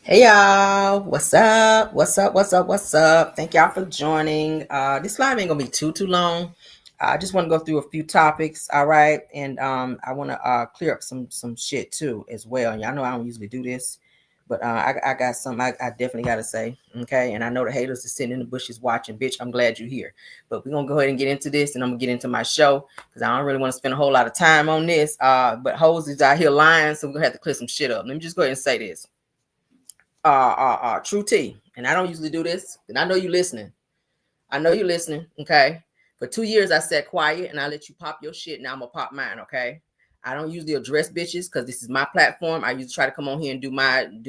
Hey y'all, what's up? What's up? Thank y'all for joining. This live ain't gonna be too long. I just want to go through a few topics, all right, and I want to clear up some shit too as well. And y'all know I don't usually do this, but I got something I definitely got to say, okay. And I know the haters are sitting in the bushes watching. Bitch, I'm glad you're here. But we're gonna go ahead and get into this, and I'm gonna get into my show because I don't really want to spend a whole lot of time on this. But hoes is out here lying, so we're gonna have to clear some shit up. Let me just go ahead and say this. True T, and I don't usually do this, and I know you listening. I know you listening. Okay. For 2 years, I sat quiet and I let you pop your shit. Now I'm gonna pop mine. Okay. I don't usually address bitches because this is my platform. I usually try to come on here and do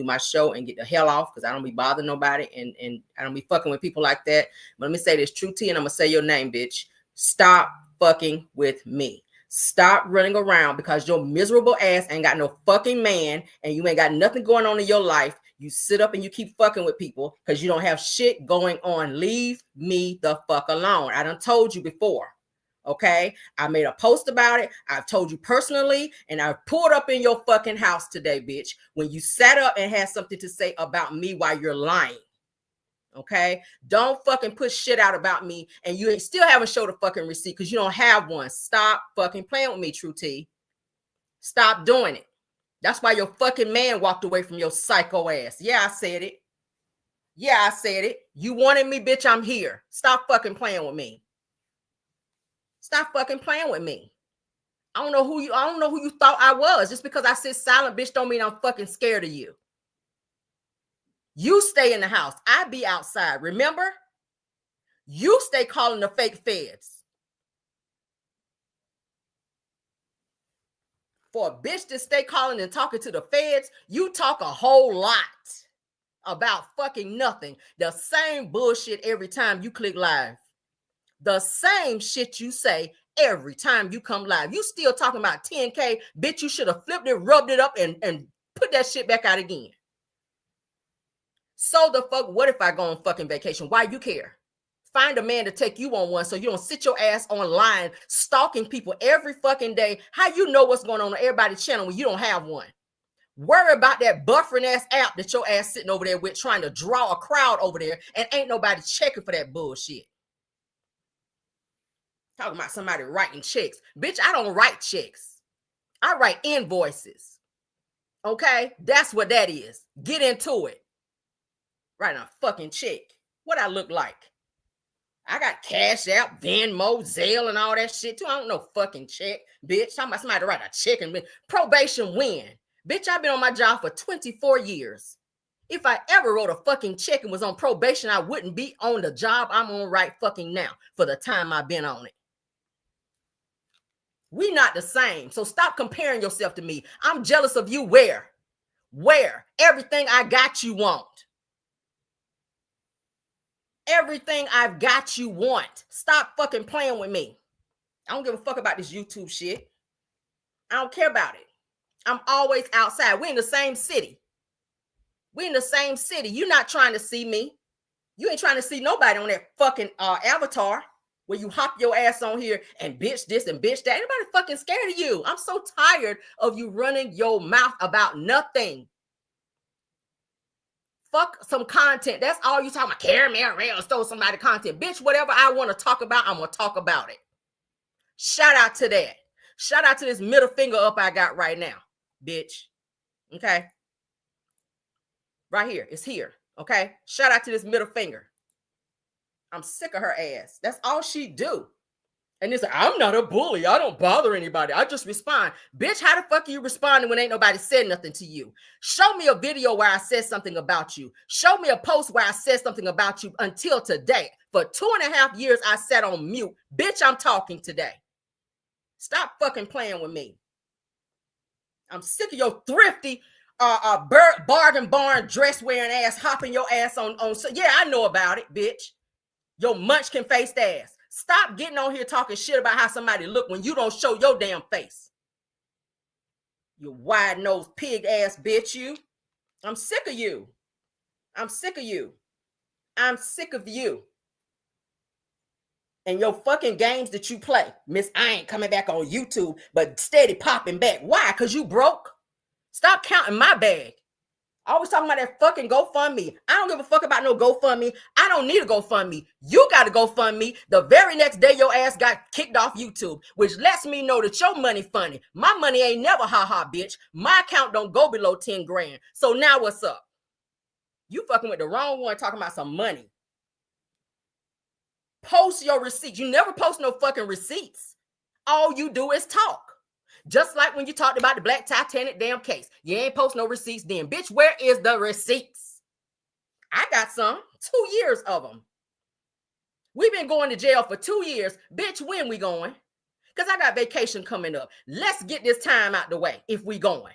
my show and get the hell off because I don't be bothering nobody and I don't be fucking with people like that. But let me say this, True T, and I'm gonna say your name, bitch. Stop fucking with me. Stop running around because your miserable ass ain't got no fucking man and you ain't got nothing going on in your life. You sit up and you keep fucking with people because you don't have shit going on. Leave me the fuck alone. I done told you before. Okay. I made a post about it. I've told you personally, and I pulled up in your fucking house today, bitch, when you sat up and had something to say about me while you're lying. Okay. Don't fucking put shit out about me and you still haven't showed a fucking receipt because you don't have one. Stop fucking playing with me, True T. Stop doing it. That's why your fucking man walked away from your psycho ass. Yeah, I said it. Yeah, I said it. You wanted me, bitch. I'm here. Stop fucking playing with me. Stop fucking playing with me. I don't know who you thought I was. Just because I sit silent, bitch, don't mean I'm fucking scared of you. You stay in the house. I be outside. Remember? You stay calling the fake feds. For a bitch to stay calling and talking to the feds, you talk a whole lot about fucking nothing. The same bullshit every time you click live. The same shit you say every time you come live. You still talking about 10K. Bitch, you should have flipped it, rubbed it up, and put that shit back out again. So the fuck, what if I go on fucking vacation? Why you care? Find a man to take you on one so you don't sit your ass online stalking people every fucking day. How you know what's going on everybody's channel when you don't have one? Worry about that buffering ass app that your ass sitting over there with trying to draw a crowd over there and ain't nobody checking for that bullshit. Talking about somebody writing checks. Bitch, I don't write checks. I write invoices. Okay? That's what that is. Get into it. Writing a fucking check. What I look like? I got Cash App, Venmo, Zelle, and all that shit too. I don't know fucking check, bitch. Talking about somebody to write a check and probation when? Bitch, I've been on my job for 24 years. If I ever wrote a fucking check and was on probation, I wouldn't be on the job I'm on right fucking now for the time I've been on it. We not the same. So stop comparing yourself to me. I'm jealous of you where? Where? Everything I got you want. Everything I've got you want. Stop fucking playing with me. I don't give a fuck about this YouTube shit. I don't care about it. I'm always outside. We're in the same city. We're in the same city. You're not trying to see me. You ain't trying to see nobody on that fucking avatar where you hop your ass on here and bitch this and bitch that. Anybody fucking scared of you? I'm so tired of you running your mouth about nothing. Fuck some content. That's all you talking about. Caramel Rail stole somebody content. Bitch, whatever I want to talk about, I'm going to talk about it. Shout out to that. Shout out to this middle finger up I got right now, bitch. Okay? Right here. It's here. Okay? Shout out to this middle finger. I'm sick of her ass. That's all she do. And it's like, I'm not a bully. I don't bother anybody. I just respond. Bitch, how the fuck are you responding when ain't nobody said nothing to you? Show me a video where I said something about you. Show me a post where I said something about you until today. For 2.5 years, I sat on mute. Bitch, I'm talking today. Stop fucking playing with me. I'm sick of your thrifty, bargain barn dress wearing ass hopping your ass on. Yeah, I know about it, bitch. Your munchkin faced ass. Stop getting on here talking shit about how somebody look when you don't show your damn face. You wide-nosed pig ass bitch, you. I'm sick of you. I'm sick of you. I'm sick of you. And your fucking games that you play. Miss, I ain't coming back on YouTube, but steady popping back. Why? Because you broke? Stop counting my bag. Always talking about that fucking GoFundMe. I don't give a fuck about no GoFundMe. I don't need a GoFundMe. You got a GoFundMe. The very next day your ass got kicked off YouTube, which lets me know that your money funny. My money ain't never ha-ha, bitch. My account don't go below 10 grand. So now what's up? You fucking with the wrong one talking about some money. Post your receipts. You never post no fucking receipts. All you do is talk. Just like when you talked about the Black Titanic damn case. You ain't post no receipts then. Bitch, where is the receipts? I got some. 2 years of them. We've been going to jail for 2 years. Bitch, when we going? Because I got vacation coming up. Let's get this time out the way if we going.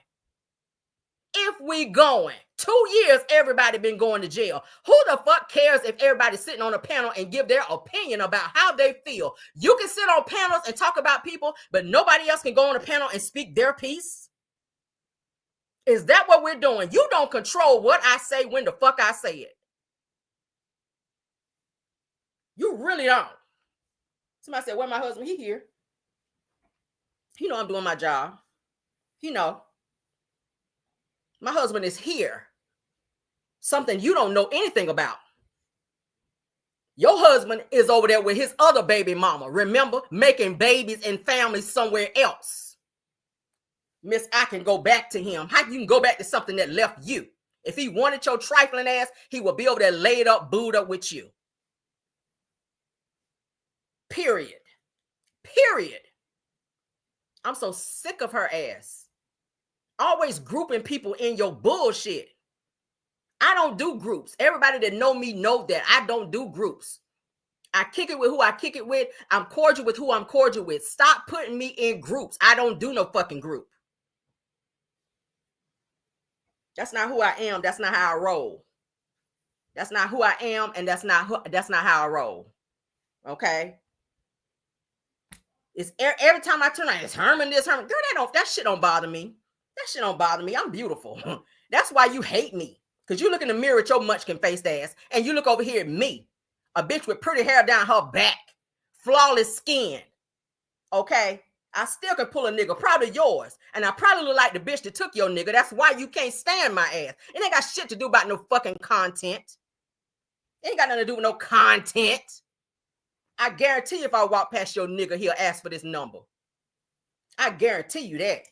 If we going. 2 years, everybody been going to jail. Who the fuck cares if everybody's sitting on a panel and give their opinion about how they feel? You can sit on panels and talk about people, but nobody else can go on a panel and speak their piece? Is that what we're doing? You don't control what I say when the fuck I say it. You really don't. Somebody said, well, my husband, he here. He know I'm doing my job. He know. My husband is here. Something you don't know anything about. Your husband is over there with his other baby mama. Remember, making babies and families somewhere else. Miss, I can go back to him. How you can go back to something that left you? If he wanted your trifling ass, he would be over there laid up, booed up with you. Period. Period. I'm so sick of her ass. Always grouping people in your bullshit. I don't do groups. Everybody that know me know that I don't do groups. I kick it with who I kick it with. I'm cordial with who I'm cordial with. Stop putting me in groups. I don't do no fucking group. That's not who I am. That's not how I roll. That's not who I am, and that's not how I roll. Okay? It's every time I turn around, it's Herman this, Herman. Girl, that shit don't bother me. That shit don't bother me. I'm beautiful. That's why you hate me. Because you look in the mirror at your munchkin-faced ass, and you look over here at me, a bitch with pretty hair down her back, flawless skin. Okay? I still can pull a nigga, probably yours. And I probably look like the bitch that took your nigga. That's why you can't stand my ass. It ain't got shit to do about no fucking content. It ain't got nothing to do with no content. I guarantee you if I walk past your nigga, he'll ask for this number. I guarantee you that.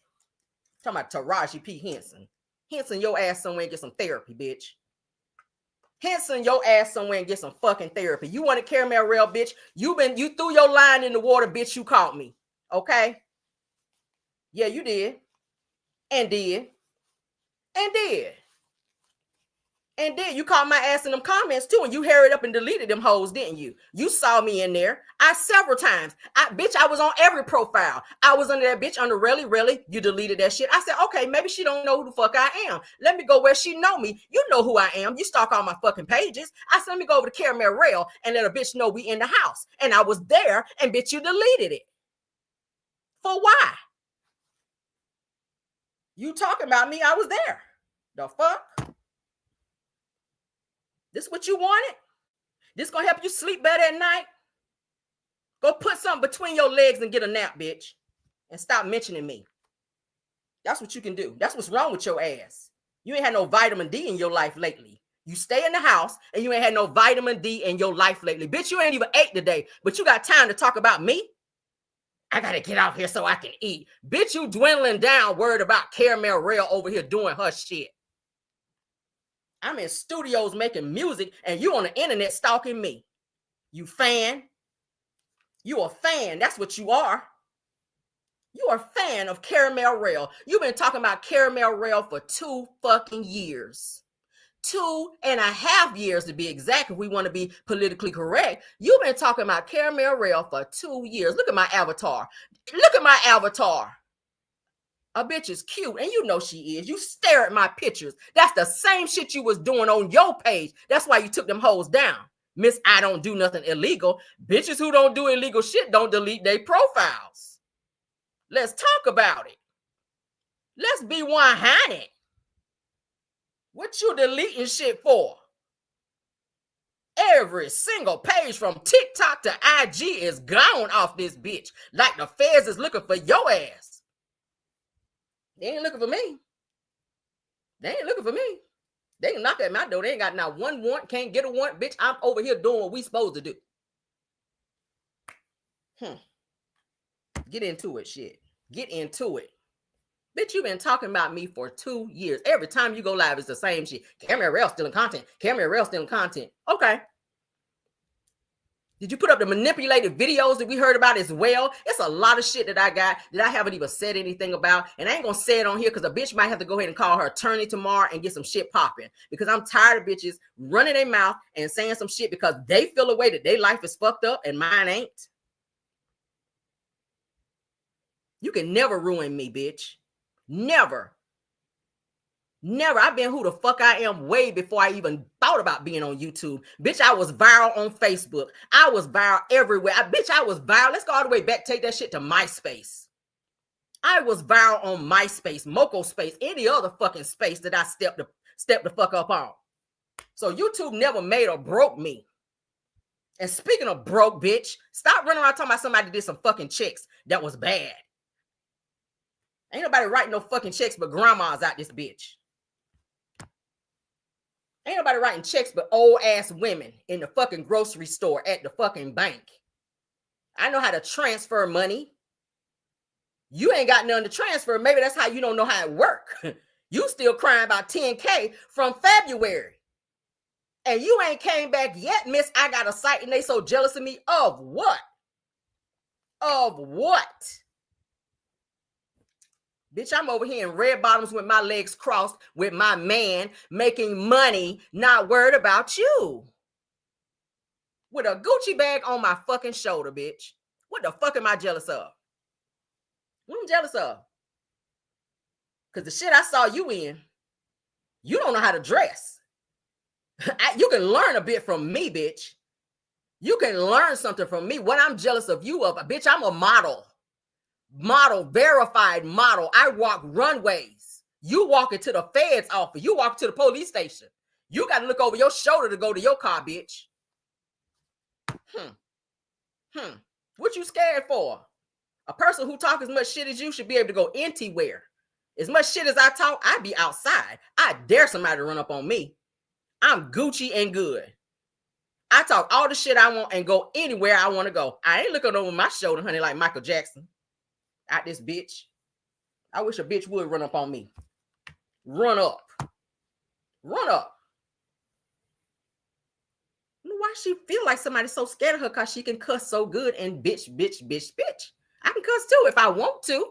Talking about Taraji P. Henson. Henson your ass somewhere and get some therapy, bitch. Henson your ass somewhere and get some fucking therapy. You want to caramel rail, bitch? You threw your line in the water, bitch. You caught me. Okay? Yeah, you did. And did. And did. And then you caught my ass in them comments too, and you hurried up and deleted them hoes, didn't you? You saw me in there. Several times. I was on every profile. I was under that bitch under really. You deleted that shit. I said, okay, maybe she don't know who the fuck I am. Let me go where she know me. You know who I am. You stalk all my fucking pages. I said, let me go over to Caramel Rail and let a bitch know we in the house. And I was there, and bitch, you deleted it. For why? You talking about me, I was there. The fuck? This what you wanted? This gonna help you sleep better at night? Go put something between your legs and get a nap, bitch. And stop mentioning me. That's what you can do. That's what's wrong with your ass. You ain't had no vitamin D in your life lately. You stay in the house and you ain't had no vitamin D in your life lately. Bitch, you ain't even ate today, but you got time to talk about me? I gotta get out here so I can eat. Bitch, you dwindling down, worried about Caramel Rail over here doing her shit. I'm in studios making music and you on the internet stalking me. You fan. You a fan. That's what you are. You are a fan of Caramel Rail. You've been talking about Caramel Rail for 2 fucking years. 2.5 years to be exact, if we want to be politically correct. You've been talking about Caramel Rail for 2 years. Look at my avatar. Look at my avatar. A bitch is cute, and you know she is. You stare at my pictures. That's the same shit you was doing on your page. That's why you took them hoes down. Miss, I don't do nothing illegal. Bitches who don't do illegal shit don't delete their profiles. Let's talk about it. Let's be 100. What you deleting shit for? Every single page from TikTok to IG is gone off this bitch. Like the feds is looking for your ass. They ain't looking for me. They ain't looking for me. They can knock at my door. They ain't got not one warrant, can't get a warrant. Bitch, I'm over here doing what we supposed to do. Get into it, shit. Get into it. Bitch, you been talking about me for 2 years. Every time you go live, it's the same shit. Camera Rail stealing content. Camera Rail stealing content. Okay. Did you put up the manipulated videos that we heard about as well? It's a lot of shit that I got that I haven't even said anything about. And I ain't going to say it on here because a bitch might have to go ahead and call her attorney tomorrow and get some shit popping. Because I'm tired of bitches running their mouth and saying some shit because they feel a way that their life is fucked up and mine ain't. You can never ruin me, bitch. Never. Never. I've been who the fuck I am way before I even thought about being on YouTube. Bitch, I was viral on Facebook. I was viral everywhere. I was viral. Let's go all the way back. Take that shit to MySpace. I was viral on MySpace, Moco Space, any other fucking space that I stepped the fuck up on. So YouTube never made or broke me. And speaking of broke, bitch, stop running around talking about somebody did some fucking checks that was bad. Ain't nobody writing no fucking checks but grandmas out this bitch. Ain't nobody writing checks but old ass women in the fucking grocery store at the fucking bank. I know how to transfer money. You ain't got nothing to transfer. Maybe that's how you don't know how it work. You still crying about 10K from February. And you ain't came back yet, miss. I got a site and they so jealous of me. Of what? Of what? Bitch, I'm over here in red bottoms with my legs crossed with my man making money, not worried about you. With a Gucci bag on my fucking shoulder, bitch. What the fuck am I jealous of? What am I jealous of? Because the shit I saw you in, you don't know how to dress. You can learn a bit from me, bitch. You can learn something from me. What I'm jealous of you of, bitch, I'm a model. Model, verified model. I walk runways. You walk into the feds office. You walk to the police station. You got to look over your shoulder to go to your car, bitch. What you scared for? A person who talk as much shit as you should be able to go anywhere. As much shit as I talk, I be outside. I dare somebody to run up on me. I'm Gucci and good. I talk all the shit I want and go anywhere I want to go. I ain't looking over my shoulder, honey, like Michael Jackson. Out this bitch. I wish a bitch would run up on me. Run up. Run up. Why she feel like somebody's so scared of her because she can cuss so good and bitch. I can cuss too if I want to.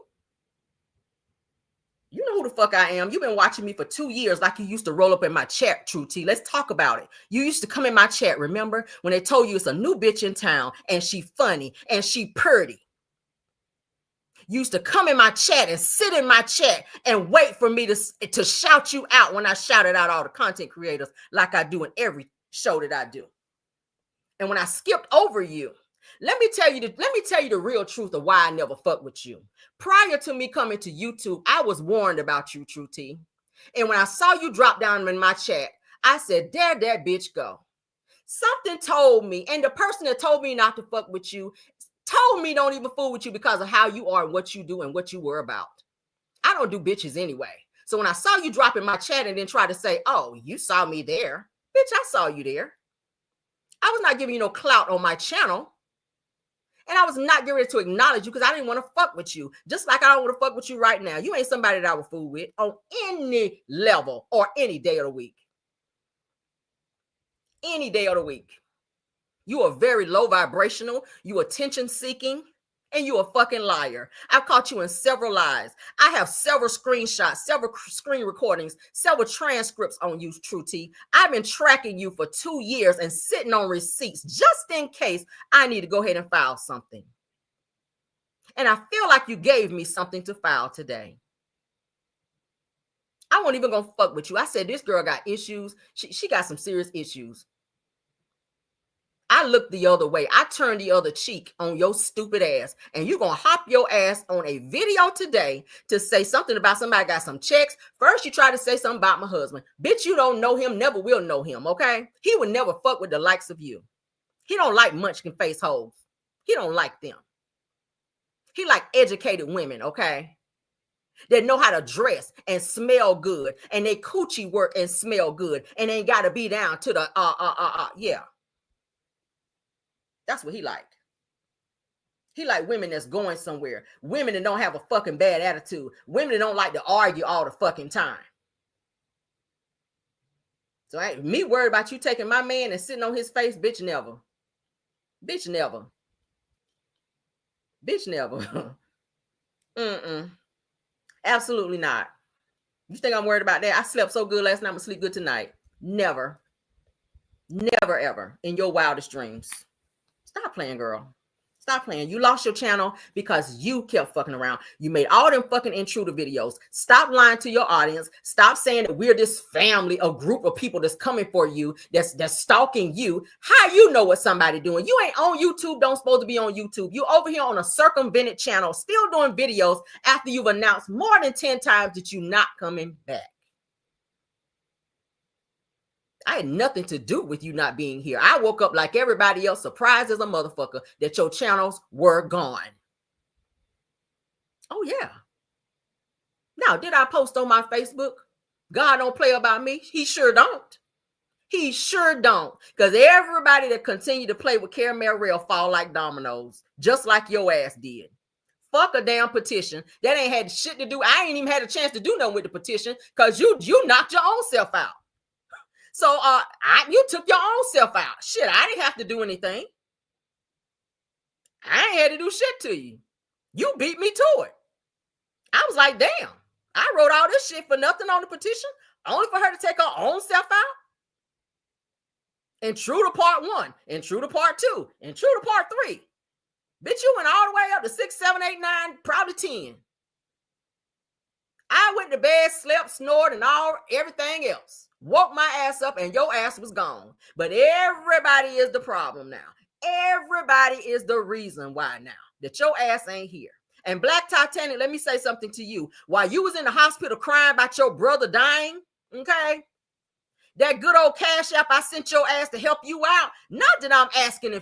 You know who the fuck I am. You've been watching me for 2 years like you used to roll up in my chat, True T. Let's talk about it. You used to come in my chat, remember? When they told you it's a new bitch in town and she funny and she pretty. You used to come in my chat and sit in my chat and wait for me to shout you out when I shouted out all the content creators like I do in every show that I do. And when I skipped over you, let me tell you the real truth of why I never fuck with you. Prior to me coming to YouTube, I was warned about you, True T. And when I saw you drop down in my chat, I said, there that bitch go. Something told me, and the person that told me not to fuck with you told me don't even fool with you because of how you are and what you do and what you were about. I don't do bitches anyway. So when I saw you drop in my chat and then try to say, oh, you saw me there. Bitch, I saw you there. I was not giving you no clout on my channel. And I was not getting ready to acknowledge you because I didn't want to fuck with you. Just like I don't want to fuck with you right now. You ain't somebody that I would fool with on any level or any day of the week. Any day of the week. You are very low vibrational. You attention seeking. And you a fucking liar. I've caught you in several lies. I have several screenshots, several screen recordings, several transcripts on you, True T. I've been tracking you for 2 years and sitting on receipts just in case I need to go ahead and file something. And I feel like you gave me something to file today. I wasn't even gonna fuck with you. I said, this girl got issues. She got some serious issues. I looked the other way. I turned the other cheek on your stupid ass. And you're going to hop your ass on a video today to say something about somebody got some checks. First, you try to say something about my husband. Bitch, you don't know him, never will know him, okay? He would never fuck with the likes of you. He don't like munchkin face hoes. He don't like them. He like educated women, okay? that know how to dress and smell good, and they coochie work and smell good, and ain't got to be down to the yeah. That's what he like. He like women that's going somewhere, women that don't have a fucking bad attitude, women that don't like to argue all the fucking time. So ain't me worried about you taking my man and sitting on his face, bitch, never. Bitch, never. Bitch, never. Absolutely not. You think I'm worried about that? I slept so good last night, I'm gonna sleep good tonight. Never. Never, ever in your wildest dreams. Stop playing, girl. Stop playing. You lost your channel because you kept fucking around. You made all them fucking intruder videos. Stop lying to your audience. Stop saying that we're this family, a group of people that's coming for you, that's stalking you. How you know what somebody doing? You ain't on YouTube. Don't supposed to be on YouTube. You over here on a circumvented channel, still doing videos after you've announced more than 10 times that you're not coming back. I had nothing to do with you not being here. I woke up like everybody else, surprised as a motherfucker that your channels were gone. Oh, yeah. Now, did I post on my Facebook? God don't play about me. He sure don't. He sure don't. Because everybody that continue to play with Caramel Rail fall like dominoes, just like your ass did. Fuck a damn petition. That ain't had shit to do. I ain't even had a chance to do nothing with the petition because you knocked your own self out. So you took your own self out. Shit, I didn't have to do anything. I ain't had to do shit to you. You beat me to it. I was like, damn, I wrote all this shit for nothing on the petition, only for her to take her own self out. And true to part 1, and true to part 2, and true to part 3. Bitch, you went all the way up to 6, 7, 8, 9, probably 10. I went to bed, slept, snored, and everything else. Woke my ass up and your ass was gone. But everybody is the problem now. Everybody is the reason why now that your ass ain't here. And Black Titanic, let me say something to you. While you was in the hospital crying about your brother dying, okay, that good old cash app I sent your ass to help you out, not that I'm asking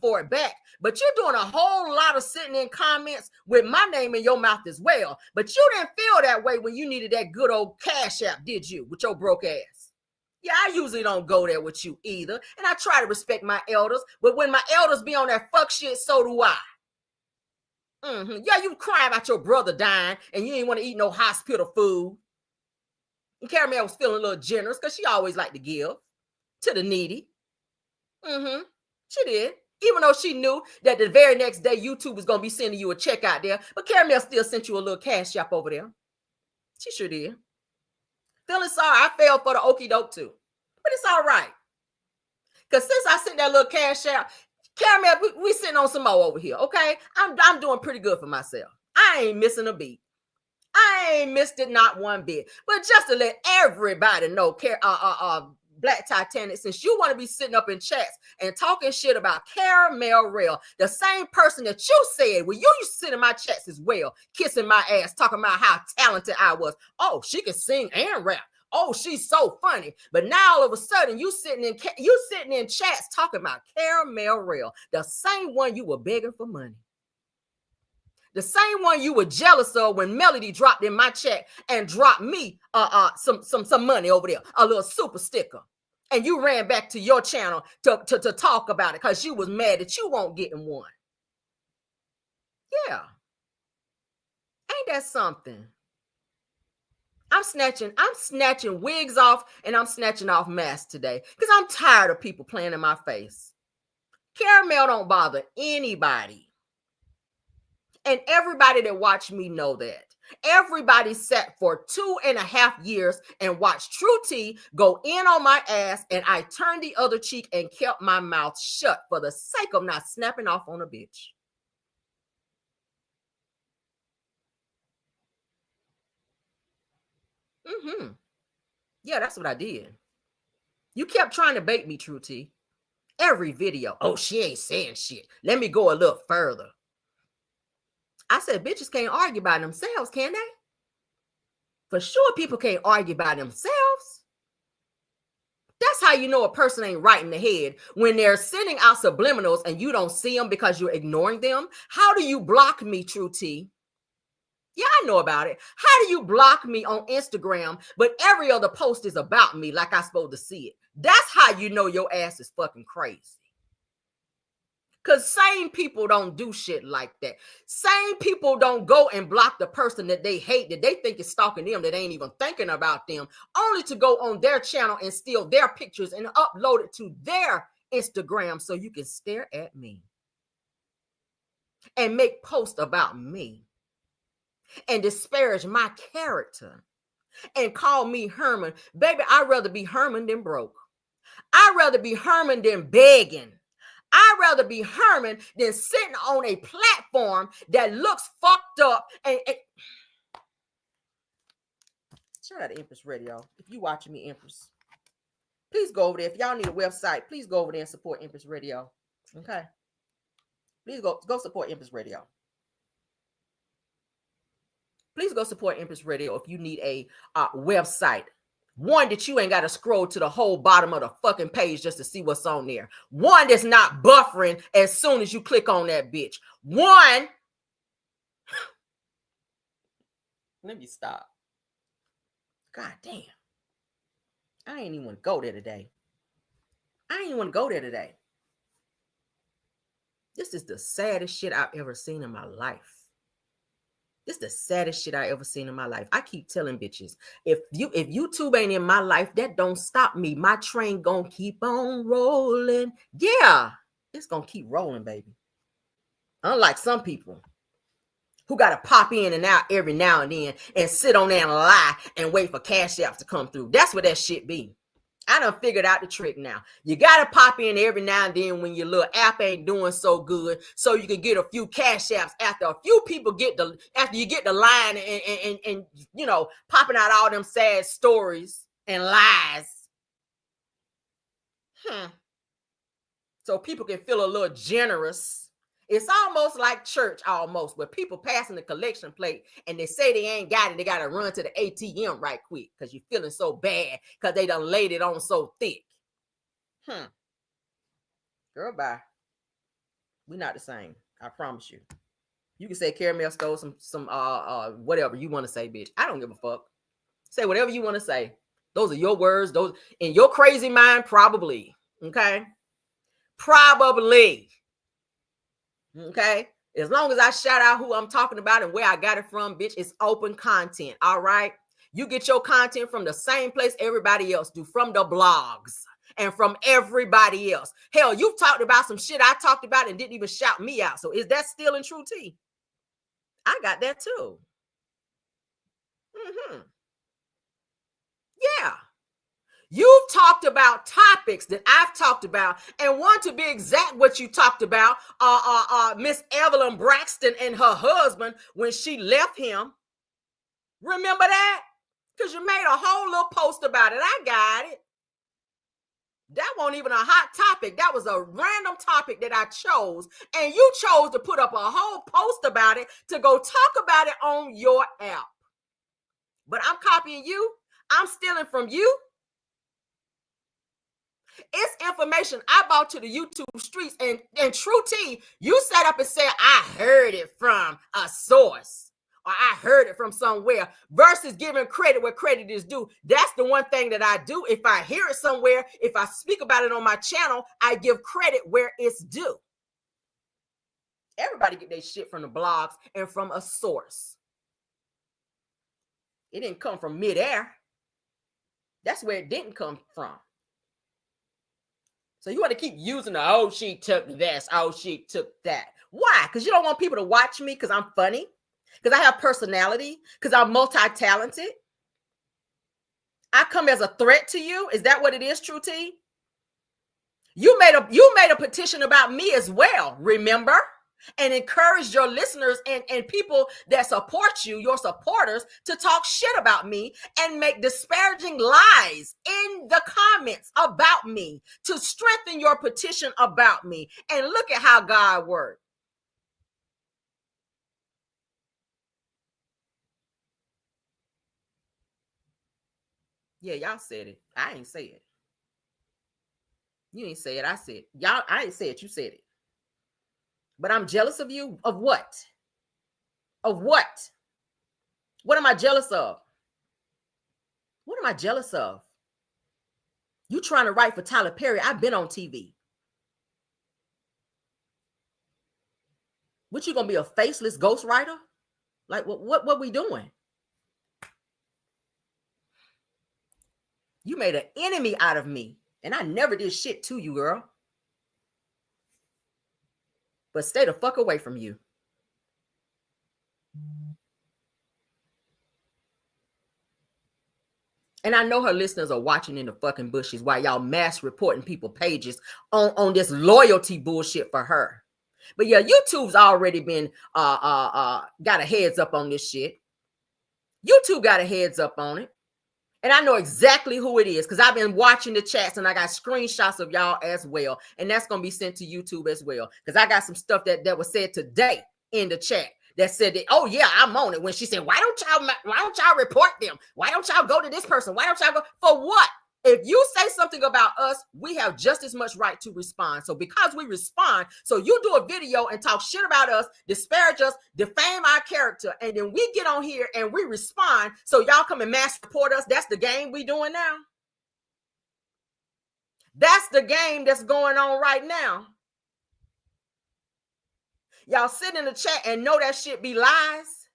for it back, but you're doing a whole lot of sitting in comments with my name in your mouth as well. But you didn't feel that way when you needed that good old cash app, did you, with your broke ass? Yeah, I usually don't go there with you either, and I try to respect my elders, but when my elders be on that fuck shit, so do I. Yeah, you cry about your brother dying, and you ain't want to eat no hospital food. And Caramel was feeling a little generous because she always liked to give to the needy. She did. Even though she knew that the very next day YouTube was going to be sending you a check out there. But Caramel still sent you a little cash app over there. She sure did. Feeling sorry. I fell for the okie doke too. But it's all right. Because since I sent that little cash app, Caramel, we sitting on some more over here, okay? I'm doing pretty good for myself. I ain't missing a beat. I ain't missed it not one bit. But just to let everybody know, Black Titanic, since you want to be sitting up in chats and talking shit about Caramel Rail, the same person that you said, well, you used to sit in my chats as well, kissing my ass, talking about how talented I was. Oh, she can sing and rap. Oh, she's so funny. But now all of a sudden, you sitting in chats talking about Caramel Rail, the same one you were begging for money. The same one you were jealous of when Melody dropped in my check and dropped me some money over there, a little super sticker. And you ran back to your channel to talk about it because you was mad that you won't getting one. Yeah. Ain't that something? I'm snatching wigs off and I'm snatching off masks today because I'm tired of people playing in my face. Caramel don't bother anybody. And everybody that watched me know that. Everybody sat for 2.5 years and watched True T go in on my ass, and I turned the other cheek and kept my mouth shut for the sake of not snapping off on a bitch. Yeah, that's what I did. You kept trying to bait me, True T. Every video. Oh, she ain't saying shit. Let me go a little further. I said, bitches can't argue by themselves, can they? For sure, people can't argue by themselves. That's how you know a person ain't right in the head. When they're sending out subliminals and you don't see them because you're ignoring them. How do you block me, True T? Yeah, I know about it. How do you block me on Instagram, but every other post is about me like I'm supposed to see it? That's how you know your ass is fucking crazy. Because sane people don't do shit like that. Sane people don't go and block the person that they hate, that they think is stalking them, that ain't even thinking about them, only to go on their channel and steal their pictures and upload it to their Instagram so you can stare at me and make posts about me and disparage my character and call me Herman. Baby, I'd rather be Herman than broke. I'd rather be Herman than begging. I'd rather be Herman than sitting on a platform that looks fucked up. And shout out to Empress Radio. If you watching me, Empress, please go over there. If y'all need a website, please go over there and support Empress Radio. Okay. Please go support Empress Radio. Please go support Empress Radio if you need a website. One that you ain't got to scroll to the whole bottom of the fucking page just to see what's on there. One that's not buffering as soon as you click on that bitch. One. Let me stop. God damn. I ain't even want to go there today. This is the saddest shit I've ever seen in my life. This is the saddest shit I ever seen in my life. I keep telling bitches, if YouTube ain't in my life, that don't stop me. My train gonna keep on rolling. Yeah, it's gonna keep rolling, baby. Unlike some people who gotta pop in and out every now and then and sit on there and lie and wait for cash apps to come through. That's what that shit be. I done figured out the trick now. You got to pop in every now and then when your little app ain't doing so good so you can get a few cash apps after a few people after you get the line and you know, popping out all them sad stories and lies. So people can feel a little generous. It's almost like church almost, where people passing the collection plate and they say they ain't got it. They got to run to the ATM right quick because you're feeling so bad because they done laid it on so thick. Girl, bye. We're not the same. I promise you. You can say Caramel stole some whatever you want to say, bitch. I don't give a fuck. Say whatever you want to say. Those are your words. Those in your crazy mind, probably. Okay? Probably. Okay, as long as I shout out who I'm talking about and where I got it from, bitch, it's open content. All right, you get your content from the same place everybody else do, from the blogs and from everybody else. Hell, you've talked about some shit I talked about and didn't even shout me out. So is that still in true tea? I got that too. Yeah. You've talked about topics that I've talked about, and one to be exact, what you talked about, Miss Evelyn Braxton and her husband when she left him. Remember that? Because you made a whole little post about it. I got it. That wasn't even a hot topic. That was a random topic that I chose, and you chose to put up a whole post about it to go talk about it on your app. But I'm copying you. I'm stealing from you. It's information I brought to the YouTube streets, and true tea, you sat up and said, I heard it from a source, or I heard it from somewhere, versus giving credit where credit is due. That's the one thing that I do. If I hear it somewhere, if I speak about it on my channel, I give credit where it's due. Everybody get their shit from the blogs and from a source. It didn't come from midair. That's where it didn't come from. So you want to keep using the, oh, she took this, oh, she took that. Why? Because you don't want people to watch me because I'm funny, because I have personality, because I'm multi-talented. I come as a threat to you. Is that what it is, True T? You made a petition about me as well, remember? And encourage your listeners and people that support you, your supporters, to talk shit about me and make disparaging lies in the comments about me to strengthen your petition about me. And look at how God worked. Yeah, y'all said it. I ain't say it. You ain't say it. I said it. Y'all, I ain't say it. You said it. But I'm jealous of you. Of what? Of what? What am I jealous of? What am I jealous of? You trying to write for Tyler Perry? I've been on TV. What, you gonna be a faceless ghostwriter? Like what we doing? You made an enemy out of me, and I never did shit to you, girl. But stay the fuck away from you. And I know her listeners are watching in the fucking bushes while y'all mass reporting people pages on this loyalty bullshit for her. But yeah, YouTube's already been got a heads up on this shit. YouTube got a heads up on it. And I know exactly who it is because I've been watching the chats and I got screenshots of y'all as well. And that's going to be sent to YouTube as well. Because I got some stuff that was said today in the chat that said that, oh yeah, I'm on it. When she said, why don't y'all report them? Why don't y'all go to this person? Why don't y'all go? For what? If you say something about us, we have just as much right to respond. So because we respond, so you do a video and talk shit about us, disparage us, defame our character, and then we get on here and we respond, so y'all come and mass report us. That's the game we doing now. That's the game that's going on right now. Y'all sit in the chat and know that shit be lies.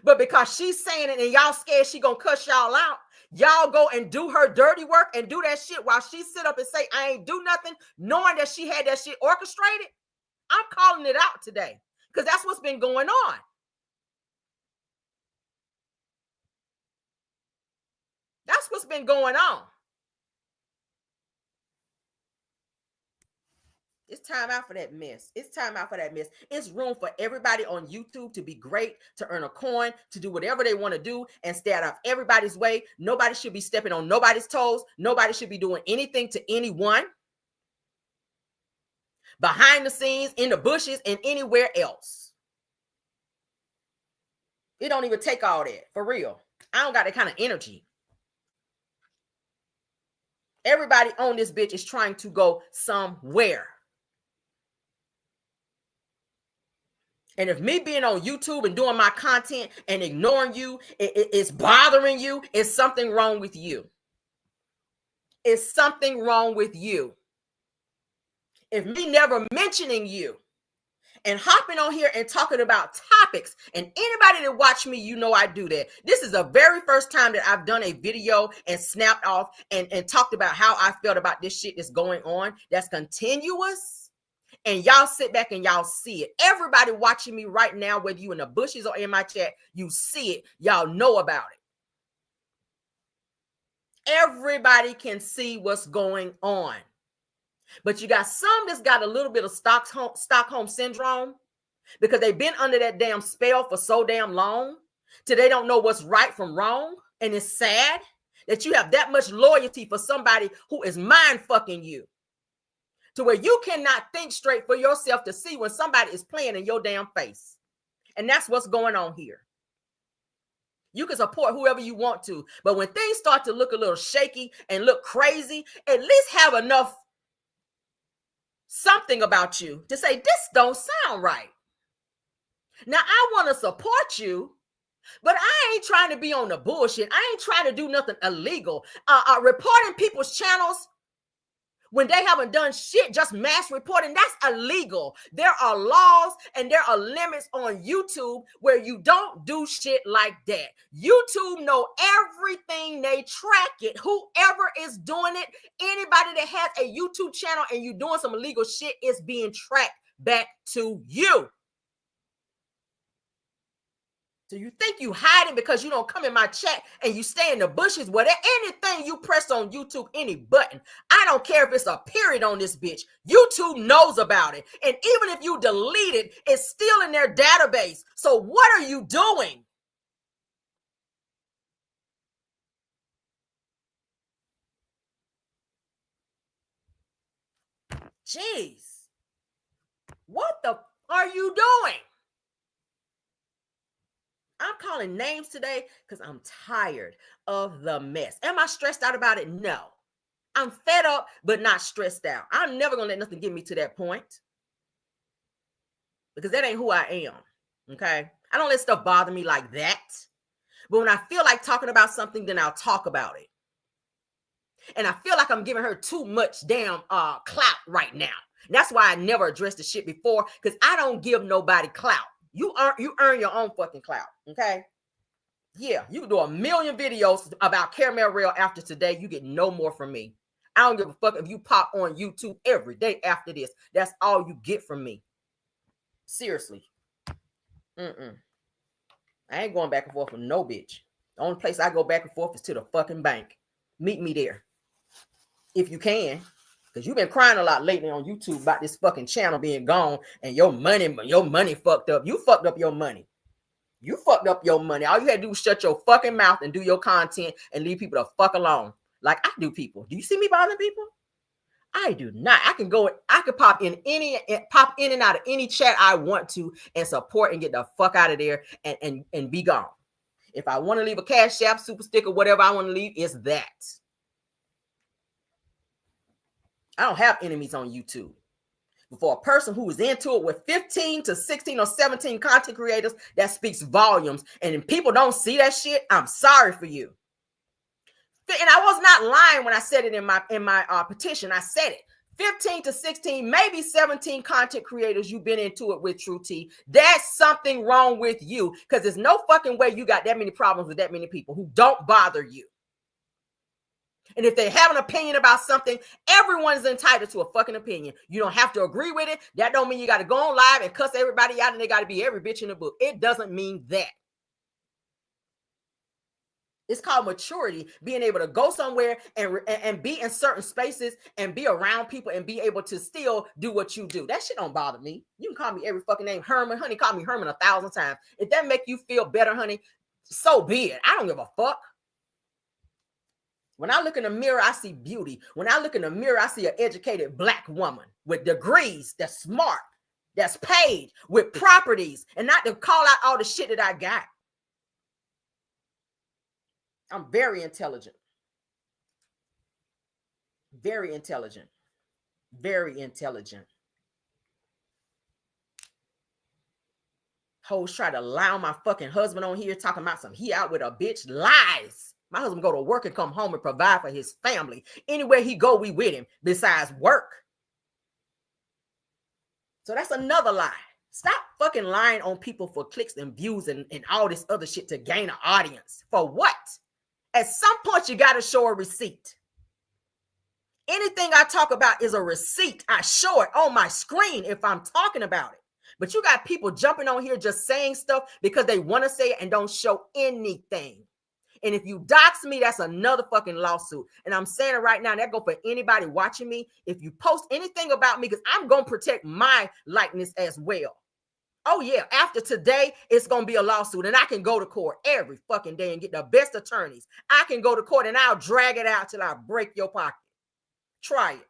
But because she's saying it and y'all scared she gonna cuss y'all out, y'all go and do her dirty work and do that shit while she sit up and say, I ain't do nothing, knowing that she had that shit orchestrated. I'm calling it out today because that's what's been going on. That's what's been going on. It's time out for that mess. It's time out for that mess. It's room for everybody on YouTube to be great, to earn a coin, to do whatever they want to do and stay out of everybody's way. Nobody should be stepping on nobody's toes. Nobody should be doing anything to anyone. Behind the scenes, in the bushes, and anywhere else. It don't even take all that, for real. I don't got that kind of energy. Everybody on this bitch is trying to go somewhere. And if me being on YouTube and doing my content and ignoring you, it's bothering you, it's something wrong with you. It's something wrong with you. If me never mentioning you and hopping on here and talking about topics, and anybody that watch me, you know I do that. This is the very first time that I've done a video and snapped off and talked about how I felt about this shit that's going on, that's continuous. And y'all sit back and y'all see it. Everybody watching me right now, whether you in the bushes or in my chat, you see it. Y'all know about it. Everybody can see what's going on. But you got some that's got a little bit of Stockholm syndrome because they've been under that damn spell for so damn long till they don't know what's right from wrong. And it's sad that you have that much loyalty for somebody who is mind fucking you, to where you cannot think straight for yourself to see when somebody is playing in your damn face. And that's what's going on here. You can support whoever you want to, but when things start to look a little shaky and look crazy, at least have enough something about you to say, this don't sound right. Now, I want to support you, but I ain't trying to be on the bullshit. I ain't trying to do nothing illegal. Reporting people's channels when they haven't done shit, just mass reporting, that's illegal. There are laws and there are limits on YouTube where you don't do shit like that. YouTube know everything, they track it. Whoever is doing it, anybody that has a YouTube channel and you doing some illegal shit is being tracked back to you. So you think you hiding because you don't come in my chat and you stay in the bushes? Whatever, anything you press on YouTube, any button, I don't care if it's a period on this bitch. YouTube knows about it. And even if you delete it, it's still in their database. So what are you doing? Jeez. What the are you doing? I'm calling names today because I'm tired of the mess. Am I stressed out about it? No. I'm fed up, but not stressed out. I'm never going to let nothing get me to that point because that ain't who I am, okay? I don't let stuff bother me like that. But when I feel like talking about something, then I'll talk about it. And I feel like I'm giving her too much damn clout right now. That's why I never addressed the shit before, because I don't give nobody clout. You earn your own fucking clout, okay? Yeah, you can do a million videos about caramel rail after today. You get no more from me. I don't give a fuck if you pop on YouTube every day after this. That's all you get from me. Seriously. I ain't going back and forth with no bitch. The only place I go back and forth is to the fucking bank. Meet me there. If you can. Because you've been crying a lot lately on YouTube about this fucking channel being gone and your money fucked up. You fucked up your money. You fucked up your money. All you had to do was shut your fucking mouth and do your content and leave people the fuck alone. Like I do people. Do you see me bothering people? I do not. I can pop in and out of any chat I want to and support and get the fuck out of there and be gone. If I want to leave a cash app, super sticker, whatever I want to leave, it's that. I don't have enemies on YouTube. But for a person who is into it with 15 to 16 or 17 content creators, that speaks volumes. And if people don't see that shit, I'm sorry for you. And I was not lying when I said it in my petition. I said it. 15 to 16, maybe 17 content creators you've been into it with, True T. That's something wrong with you, because there's no fucking way you got that many problems with that many people who don't bother you. And if they have an opinion about something, everyone is entitled to a fucking opinion. You don't have to agree with it. That don't mean you got to go on live and cuss everybody out and they got to be every bitch in the book. It doesn't mean that. It's called maturity, being able to go somewhere and be in certain spaces and be around people and be able to still do what you do. That shit don't bother me. You can call me every fucking name. Herman, honey, call me Herman 1,000 times. If that make you feel better, honey, so be it. I don't give a fuck. When I look in the mirror, I see beauty. When I look in the mirror, I see an educated Black woman with degrees, that's smart, that's paid, with properties, and not to call out all the shit that I got. I'm very intelligent. Very intelligent. Very intelligent. Hoes try to lie on my fucking husband on here talking about some he out with a bitch. Lies. My husband go to work and come home and provide for his family. Anywhere he go, we with him besides work. So that's another lie. Stop fucking lying on people for clicks and views and all this other shit to gain an audience. For what? At some point, you got to show a receipt. Anything I talk about is a receipt. I show it on my screen if I'm talking about it. But you got people jumping on here just saying stuff because they want to say it and don't show anything. And if you dox me, that's another fucking lawsuit. And I'm saying it right now. That go for anybody watching me. If you post anything about me, because I'm going to protect my likeness as well. Oh, yeah. After today, it's going to be a lawsuit. And I can go to court every fucking day and get the best attorneys. I can go to court and I'll drag it out till I break your pocket. Try it.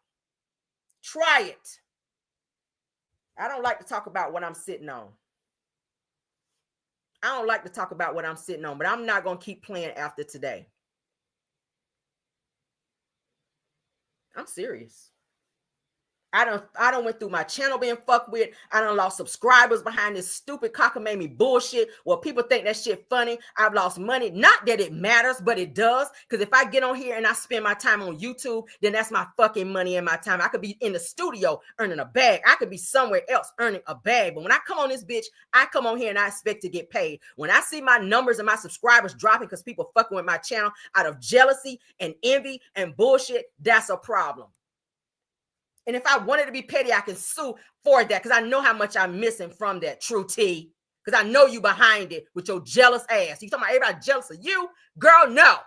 Try it. I don't like to talk about what I'm sitting on. I don't like to talk about what I'm sitting on, but I'm not going to keep playing after today. I'm serious. I done went through my channel being fucked with. I done lost subscribers behind this stupid cockamamie bullshit where people think that shit funny. I've lost money. Not that it matters, but it does. Because if I get on here and I spend my time on YouTube, then that's my fucking money and my time. I could be in the studio earning a bag. I could be somewhere else earning a bag. But when I come on this bitch, I come on here and I expect to get paid. When I see my numbers and my subscribers dropping because people fucking with my channel out of jealousy and envy and bullshit, that's a problem. And if I wanted to be petty, I can sue for that because I know how much I'm missing from that, True T. Because I know you behind it with your jealous ass. You talking about everybody jealous of you? Girl, no.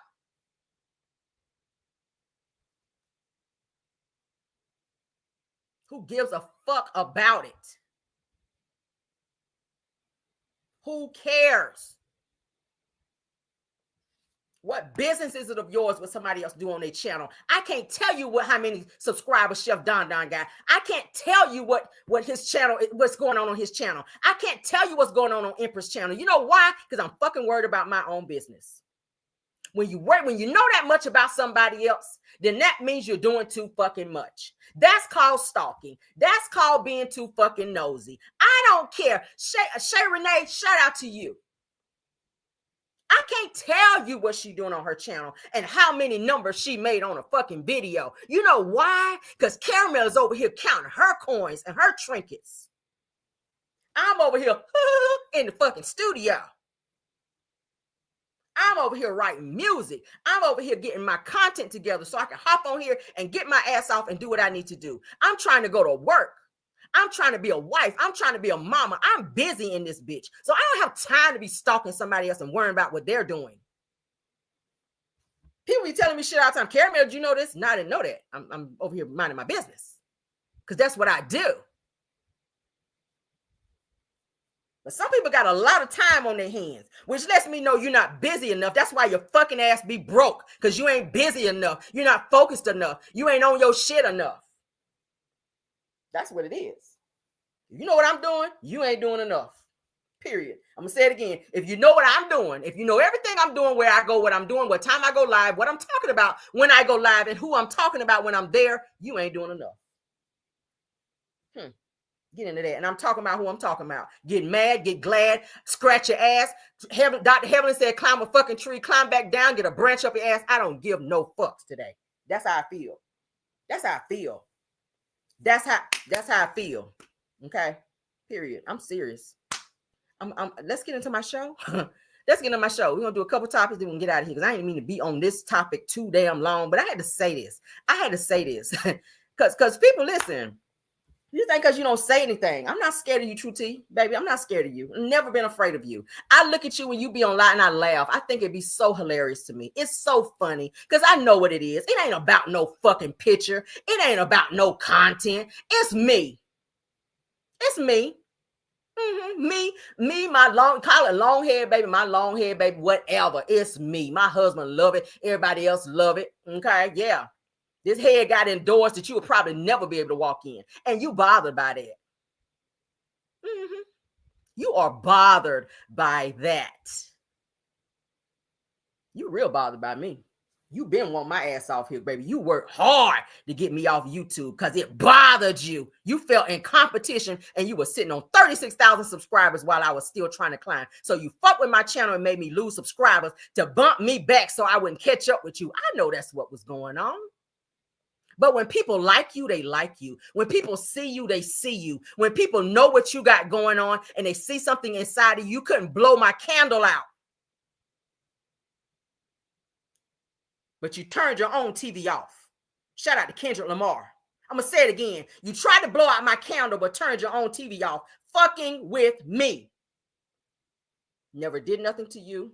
Who gives a fuck about it? Who cares? What business is it of yours what somebody else do on their channel? I can't tell you how many subscribers Chef Don got. I can't tell you what his channel, what's going on his channel. I can't tell you what's going on Empress channel. You know why? Because I'm fucking worried about my own business. When you know that much about somebody else, then that means you're doing too fucking much. That's called stalking. That's called being too fucking nosy. I don't care. Shay Renee, shout out to you. I can't tell you what she doing on her channel and how many numbers she made on a fucking video. You know why? Because Caramel is over here counting her coins and her trinkets. I'm over here in the fucking studio. I'm over here writing music. I'm over here getting my content together so I can hop on here and get my ass off and do what I need to do. I'm trying to go to work. I'm trying to be a wife. I'm trying to be a mama. I'm busy in this bitch. So I don't have time to be stalking somebody else and worrying about what they're doing. People be telling me shit all the time. Caramel, did you know this? No, I didn't know that. I'm over here minding my business because that's what I do. But some people got a lot of time on their hands, which lets me know you're not busy enough. That's why your fucking ass be broke, because you ain't busy enough. You're not focused enough. You ain't on your shit enough. That's what it is. If you know what I'm doing, you ain't doing enough. Period. I'm going to say it again. If you know what I'm doing, if you know everything I'm doing, where I go, what I'm doing, what time I go live, what I'm talking about when I go live, and who I'm talking about when I'm there, you ain't doing enough. Get into that. And I'm talking about who I'm talking about. Get mad, get glad, scratch your ass. Dr. Heaven said, climb a fucking tree, climb back down, get a branch up your ass. I don't give no fucks today. That's how I feel. That's how I feel. That's how I feel. Okay. Period. I'm serious. Let's get into my show. Let's get into my show. We're gonna do a couple topics, then we can get out of here. Because I didn't mean to be on this topic too damn long, but I had to say this. Because people listen. You think because you don't say anything. I'm not scared of you, True T, baby. I'm not scared of you. I've never been afraid of you. I look at you when you be online and I laugh. I think it'd be so hilarious to me. It's so funny because I know what it is. It ain't about no fucking picture. It ain't about no content. It's me. It's me. Me, my call it long hair, baby, my long hair, baby, whatever. It's me. My husband love it. Everybody else love it. Okay, yeah. This head got endorsed that you would probably never be able to walk in. And you bothered by that. You are bothered by that. You real bothered by me. You been wanting my ass off here, baby. You worked hard to get me off YouTube because it bothered you. You felt in competition and you were sitting on 36,000 subscribers while I was still trying to climb. So you fucked with my channel and made me lose subscribers to bump me back so I wouldn't catch up with you. I know that's what was going on. But when people like you, they like you. When people see you, they see you. When people know what you got going on and they see something inside of you, you couldn't blow my candle out. But you turned your own TV off. Shout out to Kendrick Lamar. I'm going to say it again. You tried to blow out my candle, but turned your own TV off. Fucking with me. Never did nothing to you.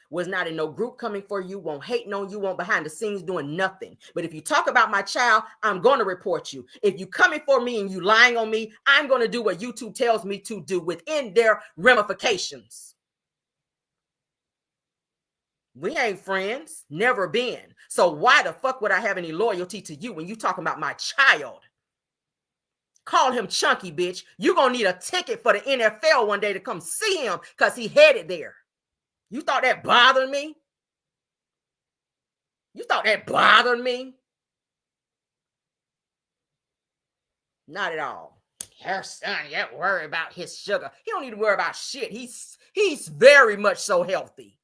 Was not in no group coming for you, won't hating on you, won't behind the scenes doing nothing. But if you talk about my child, I'm going to report you. If you coming for me and you lying on me, I'm going to do what YouTube tells me to do within their ramifications. We ain't friends, never been. So why the fuck would I have any loyalty to you when you talking about my child? Call him Chunky, bitch. You're going to need a ticket for the NFL one day to come see him because he headed there. You thought that bothered me? You thought that bothered me? Not at all. Her son, you don't worry about his sugar. He don't need to worry about shit. He's very much so healthy.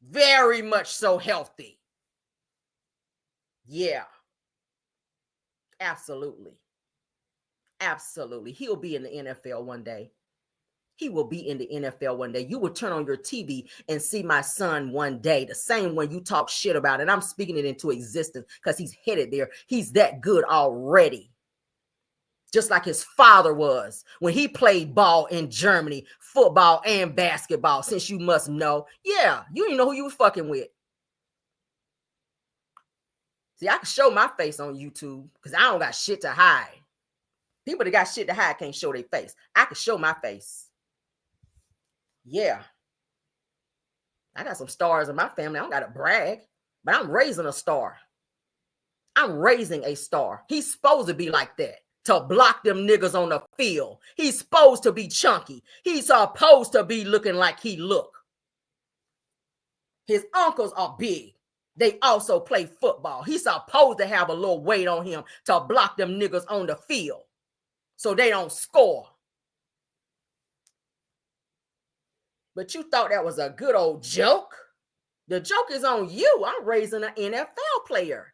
Very much so healthy. Yeah. Absolutely. Absolutely. He'll be in the NFL one day. He will be in the NFL one day. You will turn on your TV and see my son one day, the same one you talk shit about. And I'm speaking it into existence because he's headed there. He's that good already. Just like his father was when he played ball in Germany, football and basketball, since you must know. Yeah, you didn't know who you were fucking with. See, I can show my face on YouTube because I don't got shit to hide. People that got shit to hide can't show their face. I can show my face. Yeah. I got some stars in my family. I don't got to brag, but I'm raising a star. I'm raising a star. He's supposed to be like that, to block them niggas on the field. He's supposed to be chunky. He's supposed to be looking like he look. His uncles are big. They also play football. He's supposed to have a little weight on him to block them niggas on the field so they don't score. But you thought that was a good old joke. The joke is on you. I'm raising an NFL player.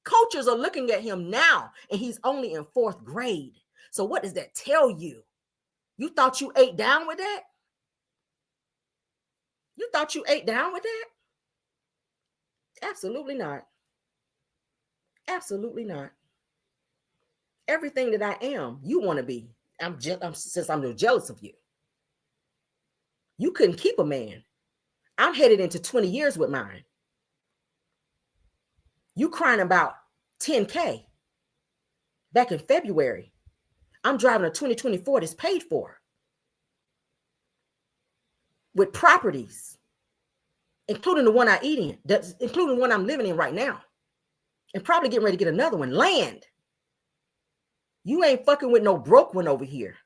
Coaches are looking at him now, and he's only in 4th grade. So what does that tell you? You thought you ate down with that? You thought you ate down with that? Absolutely not. Absolutely not. Everything that I am, you want to be. Since I'm jealous of you. You couldn't keep a man. I'm headed into 20 years with mine. You crying about 10K back in February. I'm driving a 2024 that's paid for with properties, including the one I eat in, that's including the one I'm living in right now, and probably getting ready to get another one. Land. You ain't fucking with no broke one over here.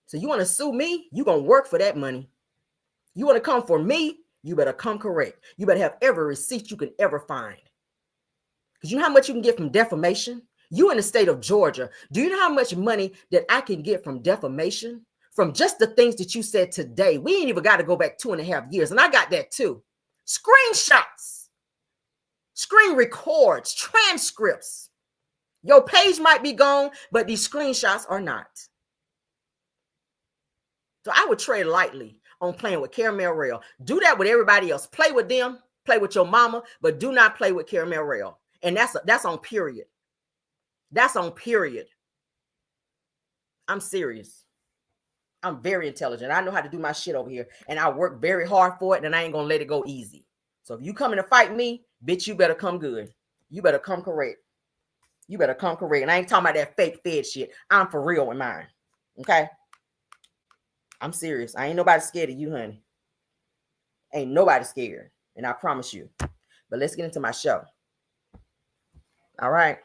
So you want to sue me? You gonna work for that money. You want to come for me? You better come correct. You better have every receipt you can ever find. Because you know how much you can get from defamation? You in the state of Georgia. Do you know how much money that I can get from defamation? From just the things that you said today. We ain't even got to go back 2.5 years. And I got that too. Screenshots, screen records, transcripts. Your page might be gone, but these screenshots are not. So I would tread lightly on playing with Caramel Rail. Do that with everybody else. Play with them, play with your mama, but do not play with Caramel Rail. And that's on period. That's on period. I'm serious. I'm very intelligent. I know how to do my shit over here, and I work very hard for it, and I ain't gonna let it go easy. So if you coming to fight me, bitch, you better come good. You better come correct. You better come correct. And I ain't talking about that fake Fed shit. I'm for real with mine. Okay? I'm serious. I ain't nobody scared of you, honey. Ain't nobody scared. And I promise you. But let's get into my show. All right.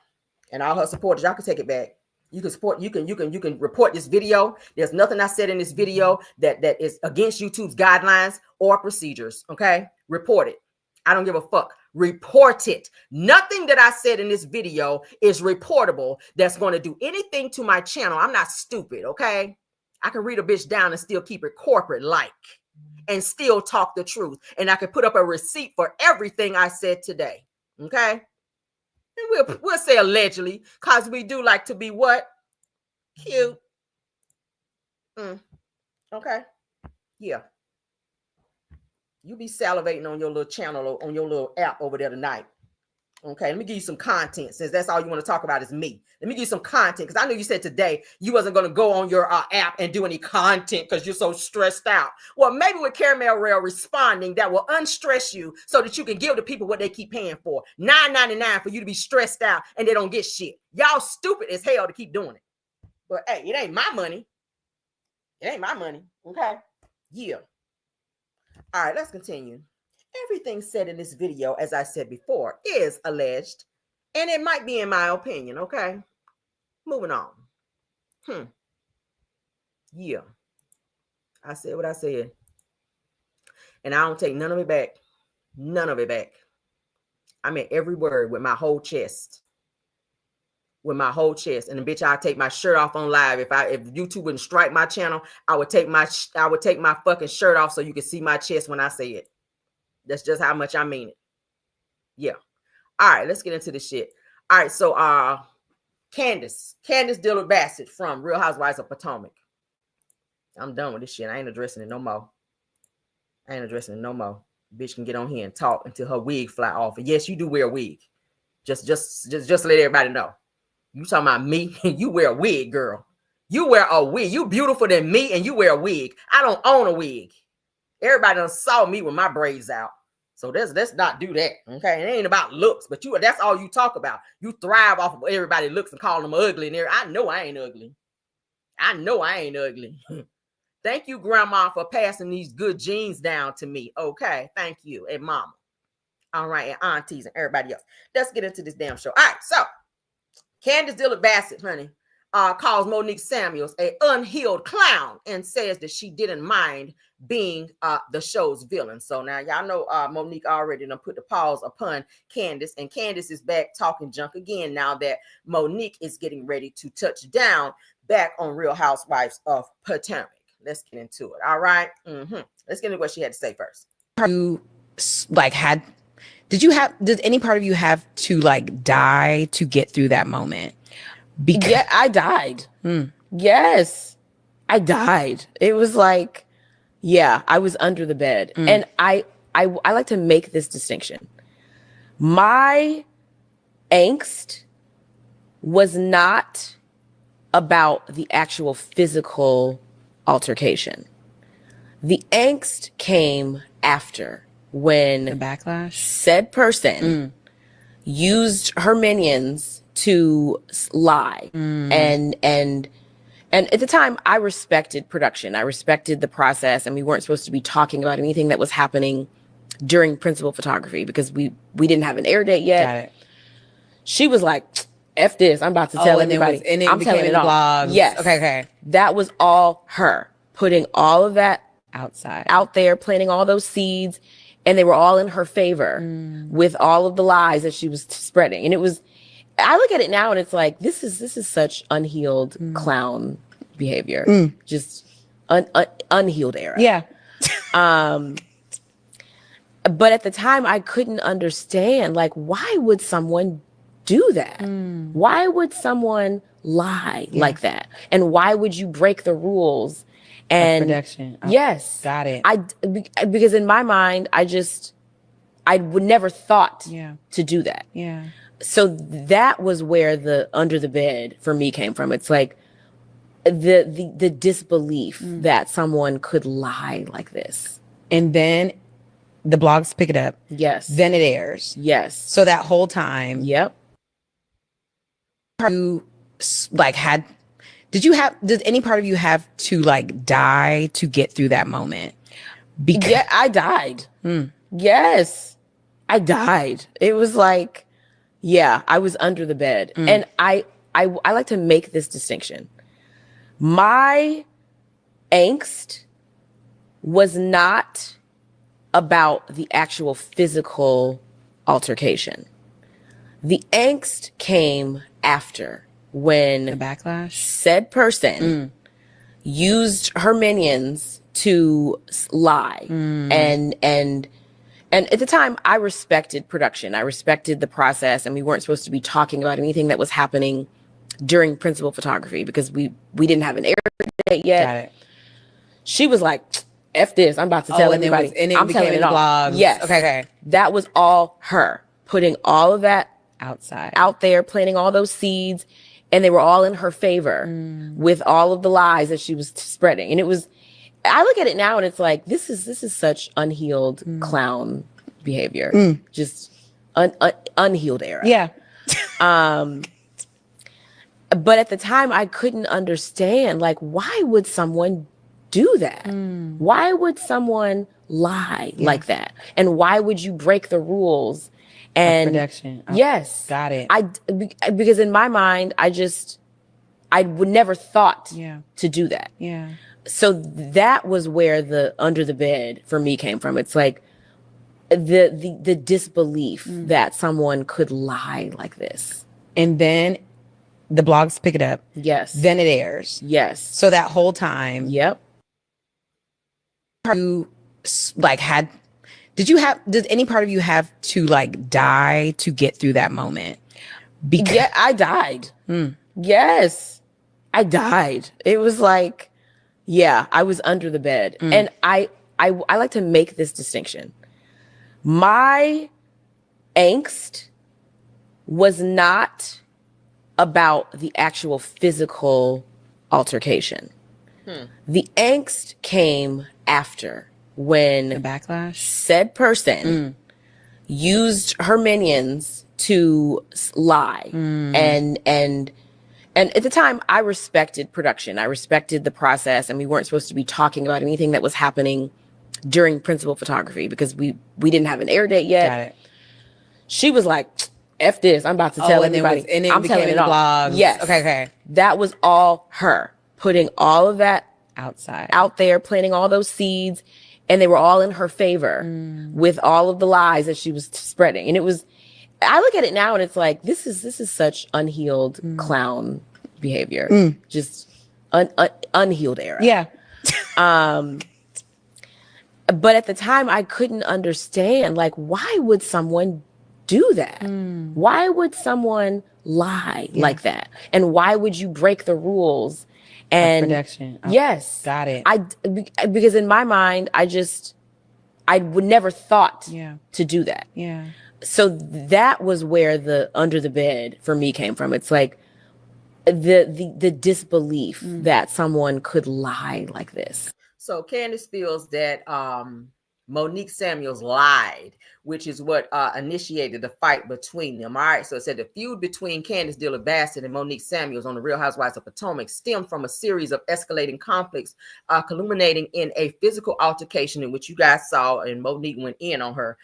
And all her supporters, y'all can take it back. You can support, you can report this video. There's nothing I said in this video that is against YouTube's guidelines or procedures. Okay? Report it. I don't give a fuck. Report it. Nothing that I said in this video is reportable that's going to do anything to my channel. I'm not stupid, okay? I can read a bitch down and still keep it corporate-like and still talk the truth. And I can put up a receipt for everything I said today, okay? And we'll say allegedly, because we do like to be what? Cute. Okay? Yeah. You be salivating on your little channel, on your little app over there tonight. Okay, let me give you some content, since that's all you want to talk about is me. Let me give you some content, because I know you said today you wasn't going to go on your app and do any content because you're so stressed out. Well, maybe with Caramel Rail responding, that will unstress you so that you can give the people what they keep paying for. $9.99 for you to be stressed out and they don't get shit. Y'all stupid as hell to keep doing it. But hey, it ain't my money. It ain't my money. Okay? Yeah. All right, let's continue. Everything said in this video, as I said before, is alleged, and it might be in my opinion, okay? Moving on. Yeah. I said what I said. And I don't take none of it back. None of it back. I meant every word with my whole chest. With my whole chest. And the bitch, I'll take my shirt off on live. If YouTube wouldn't strike my channel, I would take my fucking shirt off so you can see my chest when I say it. That's just how much I mean it. Yeah. All right, let's get into this shit. All right, so Candiace Dilliard Bassett from Real Housewives of Potomac. I'm done with this shit. I ain't addressing it no more. Bitch can get on here and talk until her wig fly off. And yes, you do wear a wig. Just let everybody know. You talking about me? You wear a wig, girl. You wear a wig. You beautiful than me, and you wear a wig. I don't own a wig. Everybody done saw me with my braids out. So let's not do that. Okay. It ain't about looks, but that's all you talk about. You thrive off of everybody looks and call them ugly. And I know I ain't ugly. Thank you, Grandma, for passing these good genes down to me. Okay. Thank you. And Mama. All right. And aunties and everybody else. Let's get into this damn show. All right. So Candiace Dilliard Bassett, honey, calls Monique Samuels an unhealed clown and says that she didn't mind being the show's villain. So now y'all know Monique already done put the pause upon Candiace, and Candiace is back talking junk again now that Monique is getting ready to touch down back on Real Housewives of Potomac. Let's get into it. All right. Let's get into what she had to say first. You did any part of you have to like die to get through that moment? Yeah, I died. Yes, I died. It was like, yeah, I was under the bed. And I like to make this distinction. My angst was not about the actual physical altercation. The angst came after, when the backlash, said person used her minions to lie. And at the time, I respected production. I respected the process, and we weren't supposed to be talking about anything that was happening during principal photography because we didn't have an air date yet. Got it. She was like, F this, I'm about to tell everybody. I'm telling it all. Blogs. Yes. Okay. That was all her. Putting all of that outside, out there, planting all those seeds, and they were all in her favor with all of the lies that she was spreading. And it was, I look at it now and it's like, this is such unhealed clown behavior. Just unhealed era. Yeah. But at the time I couldn't understand, like, why would someone do that? Why would someone lie like that? And why would you break the rules? And production. Yes. Got it. Because in my mind, I would never thought to do that. Yeah. So that was where the under the bed for me came from. It's like the disbelief that someone could lie like this. And then the blogs pick it up. Yes. Then it airs. Yes. So that whole time. Yep. You did any part of you have to like die to get through that moment? Yeah, I died. Yes, I died. It was like, yeah, I was under the bed. And I like to make this distinction. My angst was not about the actual physical altercation. The angst came after, when the backlash, said person used her minions to lie. And at the time I respected production. I respected the process, and we weren't supposed to be talking about anything that was happening during principal photography because we didn't have an air date yet. Got it. She was like, F this, I'm about to tell everybody. I'm telling it all. Blogs. Yes. Okay. That was all her. Putting all of that outside, out there, planting all those seeds, and they were all in her favor with all of the lies that she was spreading. And it was, I look at it now and it's like, this is such unhealed clown behavior. Just unhealed era. Yeah. But at the time I couldn't understand, like, why would someone do that? Why would someone lie like that? And why would you break the rules? And production. Yes. Got it. Because in my mind, I would never thought to do that. Yeah. So that was where the under the bed for me came from. It's like the disbelief that someone could lie like this. And then the blogs pick it up. Yes. Then it airs. Yes. So that whole time. Yep. You did any part of you have to like die to get through that moment? Yeah, I died. Yes, I died. It was like, yeah, I was under the bed. And I like to make this distinction. My angst was not about the actual physical altercation. The angst came after, when the backlash, said person used her minions to lie. And at the time I respected production. I respected the process, and we weren't supposed to be talking about anything that was happening during principal photography because we didn't have an air date yet. Got it. She was like, F this, I'm about to tell everybody. I'm telling it all. Blogs. Yes. Okay. That was all her. Putting all of that outside, out there, planting all those seeds, and they were all in her favor with all of the lies that she was spreading. And it was, I look at it now and it's like, this is such unhealed clown behavior. Just unhealed era. Yeah. But at the time, I couldn't understand, like, why would someone do that? Why would someone lie like that? And why would you break the rules? And Production. Oh, yes, got it. Because in my mind, I would never thought to do that. Yeah. So that was where the under the bed for me came from. It's like the disbelief that someone could lie like this. So Candiace feels that Monique Samuels lied, which is what initiated the fight between them. All right. So it said the feud between Candiace Dilliard and Monique Samuels on the Real Housewives of Potomac stemmed from a series of escalating conflicts, culminating in a physical altercation in which you guys saw, and Monique went in on her.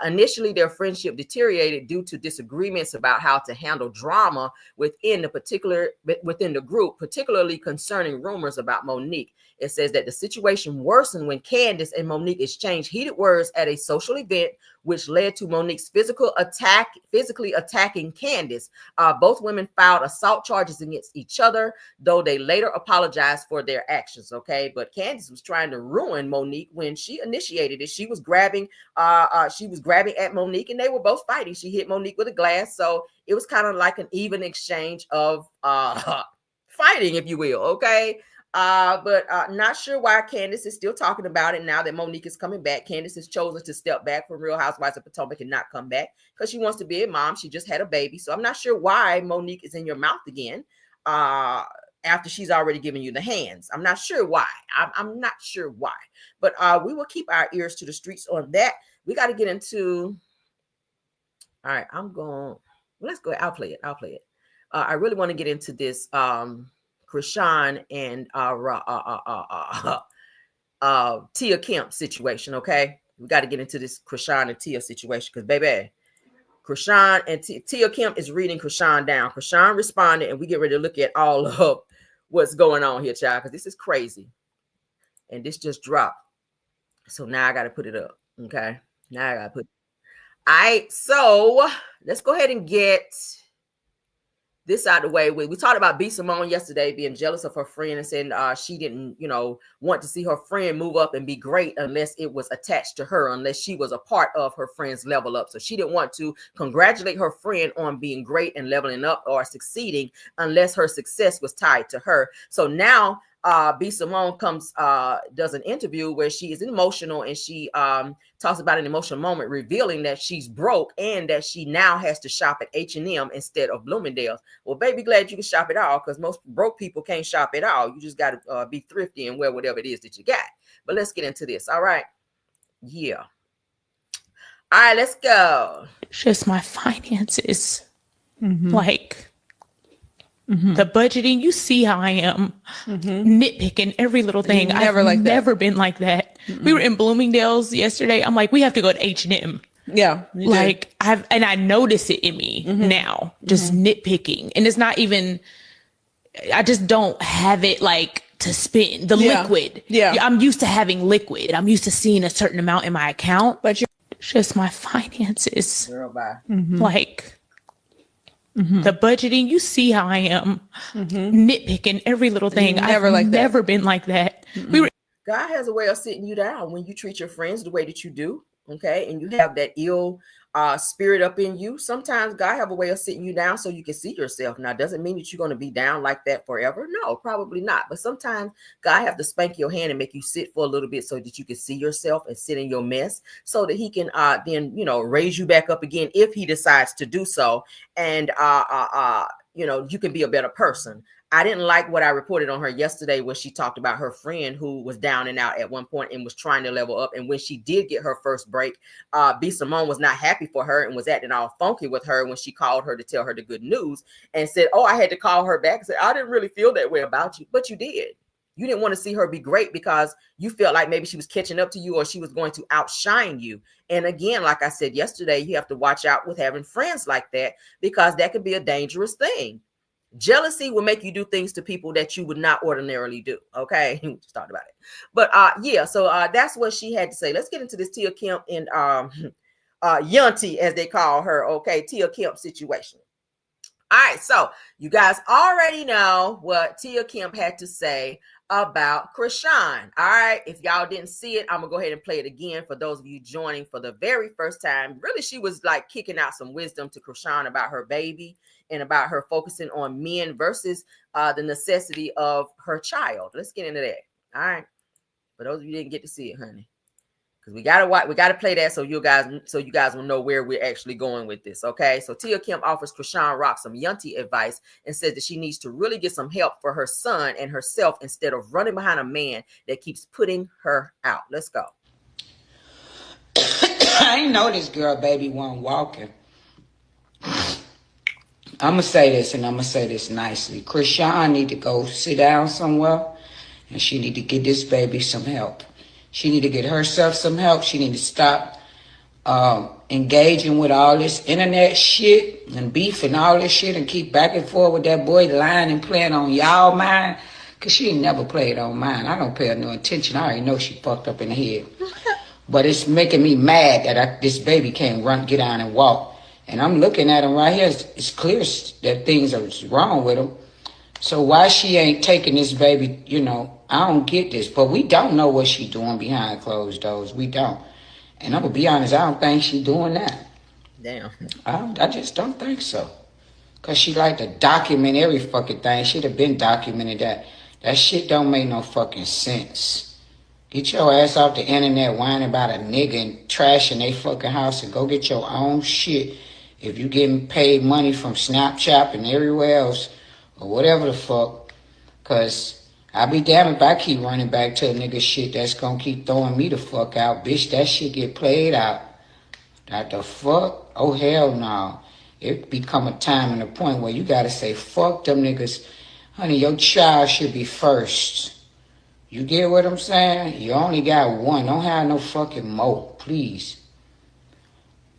Initially, their friendship deteriorated due to disagreements about how to handle drama within the group, particularly concerning rumors about Monique. It says that the situation worsened when Candiace and Monique exchanged heated words at a social event, which led to Monique's physically attacking Candiace. Both women filed assault charges against each other, though they later apologized for their actions. Okay, but Candiace was trying to ruin Monique when she initiated it. She was grabbing at Monique, and they were both fighting. She hit Monique with a glass, so it was kind of like an even exchange of fighting, if you will. Okay. But not sure why Candiace is still talking about it now that Monique is coming back. Candiace has chosen to step back from Real Housewives of Potomac and not come back because she wants to be a mom. She just had a baby. So I'm not sure why Monique is in your mouth again after she's already given you the hands. I'm not sure why. I'm not sure why. But we will keep our ears to the streets on that. We got to get into... All right, let's go. I'll play it. I really want to get into this Chrisean and Tia Kemp situation. Okay, we got to get into this Chrisean and Tia situation because, baby, Chrisean and Tia Kemp is reading Chrisean down. Chrisean responded, and we get ready to look at all of what's going on here, child, because this is crazy, and this just dropped. So now I got to put it up. Okay, now I got to put. All right, so let's go ahead and get this out of the way. We talked about B. Simone yesterday being jealous of her friend and saying she didn't, want to see her friend move up and be great unless it was attached to her, unless she was a part of her friend's level up. So she didn't want to congratulate her friend on being great and leveling up or succeeding unless her success was tied to her. So now B. Simone does an interview where she is emotional, and she talks about an emotional moment, revealing that she's broke and that she now has to shop at H&M instead of Bloomingdale's. Well, baby, glad you can shop it all, because most broke people can't shop it all. You just got to be thrifty and wear whatever it is that you got. But let's get into this. All right. Yeah. All right, let's go. Just my finances. Like, the budgeting, you see how I am nitpicking every little thing. I've never been like that. We were in Bloomingdale's yesterday. I'm like, we have to go to H&M. Yeah. Like I notice it in me now, just nitpicking. And it's not even, I just don't have it like to spend the liquid. Yeah. I'm used to having liquid. I'm used to seeing a certain amount in my account, but just my finances. Girl, bye. Like, the budgeting, you see how I am nitpicking every little thing. I've never been like that. God has a way of sitting you down when you treat your friends the way that you do. Okay. And you have that ill spirit up in you. Sometimes God have a way of sitting you down so you can see yourself. Now, doesn't mean that you're going to be down like that forever. No, probably not. But sometimes God have to spank your hand and make you sit for a little bit so that you can see yourself and sit in your mess, so that he can then, raise you back up again if he decides to do so. And, you can be a better person. I didn't like what I reported on her yesterday, where she talked about her friend who was down and out at one point and was trying to level up. And when she did get her first break, B. Simone was not happy for her and was acting all funky with her when she called her to tell her the good news, and said, I had to call her back and said, I didn't really feel that way about you, but you did. You didn't want to see her be great because you felt like maybe she was catching up to you or she was going to outshine you. And again, like I said yesterday, you have to watch out with having friends like that, because that could be a dangerous thing. Jealousy will make you do things to people that you would not ordinarily do. Okay, we just talked about it. But so that's what she had to say. Let's get into this Tia Kemp and Yunty, as they call her. Okay, Tia Kemp situation. All right, so you guys already know what Tia Kemp had to say about Chrisean. All right. If y'all didn't see it, I'm gonna go ahead and play it again for those of you joining for the very first time. Really, she was like kicking out some wisdom to Chrisean about her baby and about her focusing on men versus the necessity of her child. Let's get into that. All right. For those of you who didn't get to see it, honey. Because we gotta play that so you guys will know where we're actually going with this. Okay. So Tia Kemp offers Chrisean Rock some yunty advice and says that she needs to really get some help for her son and herself instead of running behind a man that keeps putting her out. Let's go. I ain't know this girl baby wasn't walking. I'm going to say this, and I'm going to say this nicely. Chrisean need to go sit down somewhere, and she need to get this baby some help. She need to get herself some help. She need to stop engaging with all this internet shit and beef and all this shit and keep back and forth with that boy lying and playing on y'all mind. Because she ain't never played on mine. I don't pay her no attention. I already know she fucked up in the head. But it's making me mad that this baby can't get down and walk. And I'm looking at him right here. It's clear that things are wrong with him. So why she ain't taking this baby, I don't get this. But we don't know what she doing behind closed doors. We don't. And I'm going to be honest, I don't think she doing that. Damn. I just don't think so. Because she like to document every fucking thing. She'd have been documented that. That shit don't make no fucking sense. Get your ass off the internet whining about a nigga and trashing they fucking house and go get your own shit. If you getting paid money from Snapchat and everywhere else, or whatever the fuck, because I be damned if I keep running back to a nigga shit that's gonna keep throwing me the fuck out. Bitch, that shit get played out. That the fuck? Oh, hell no. It become a time and a point where you gotta say, fuck them niggas. Honey, your child should be first. You get what I'm saying? You only got one. Don't have no fucking more, please.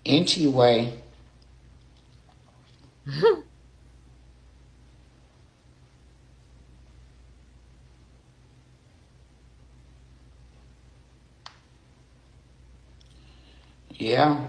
Anyway. Yeah.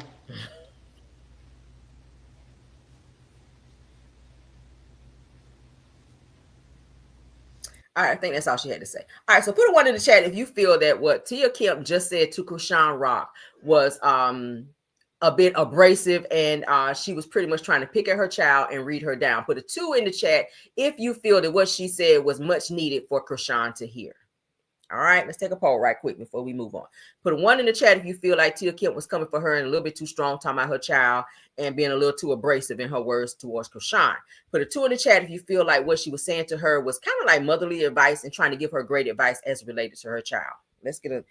All right, I think that's all she had to say. All right, so put a one in the chat if you feel that what Tia Kemp just said to Chrisean Rock was a bit abrasive and she was pretty much trying to pick at her child and read her down. Put a 2 in the chat if you feel that what she said was much needed for Chrisean to hear. All right, let's take a poll right quick before we move on. Put a 1 in the chat if you feel like Tia Kemp was coming for her and a little bit too strong, talking about her child and being a little too abrasive in her words towards Chrisean. Put a 2 in the chat if you feel like what she was saying to her was kind of like motherly advice and trying to give her great advice as related to her child. Let's get a,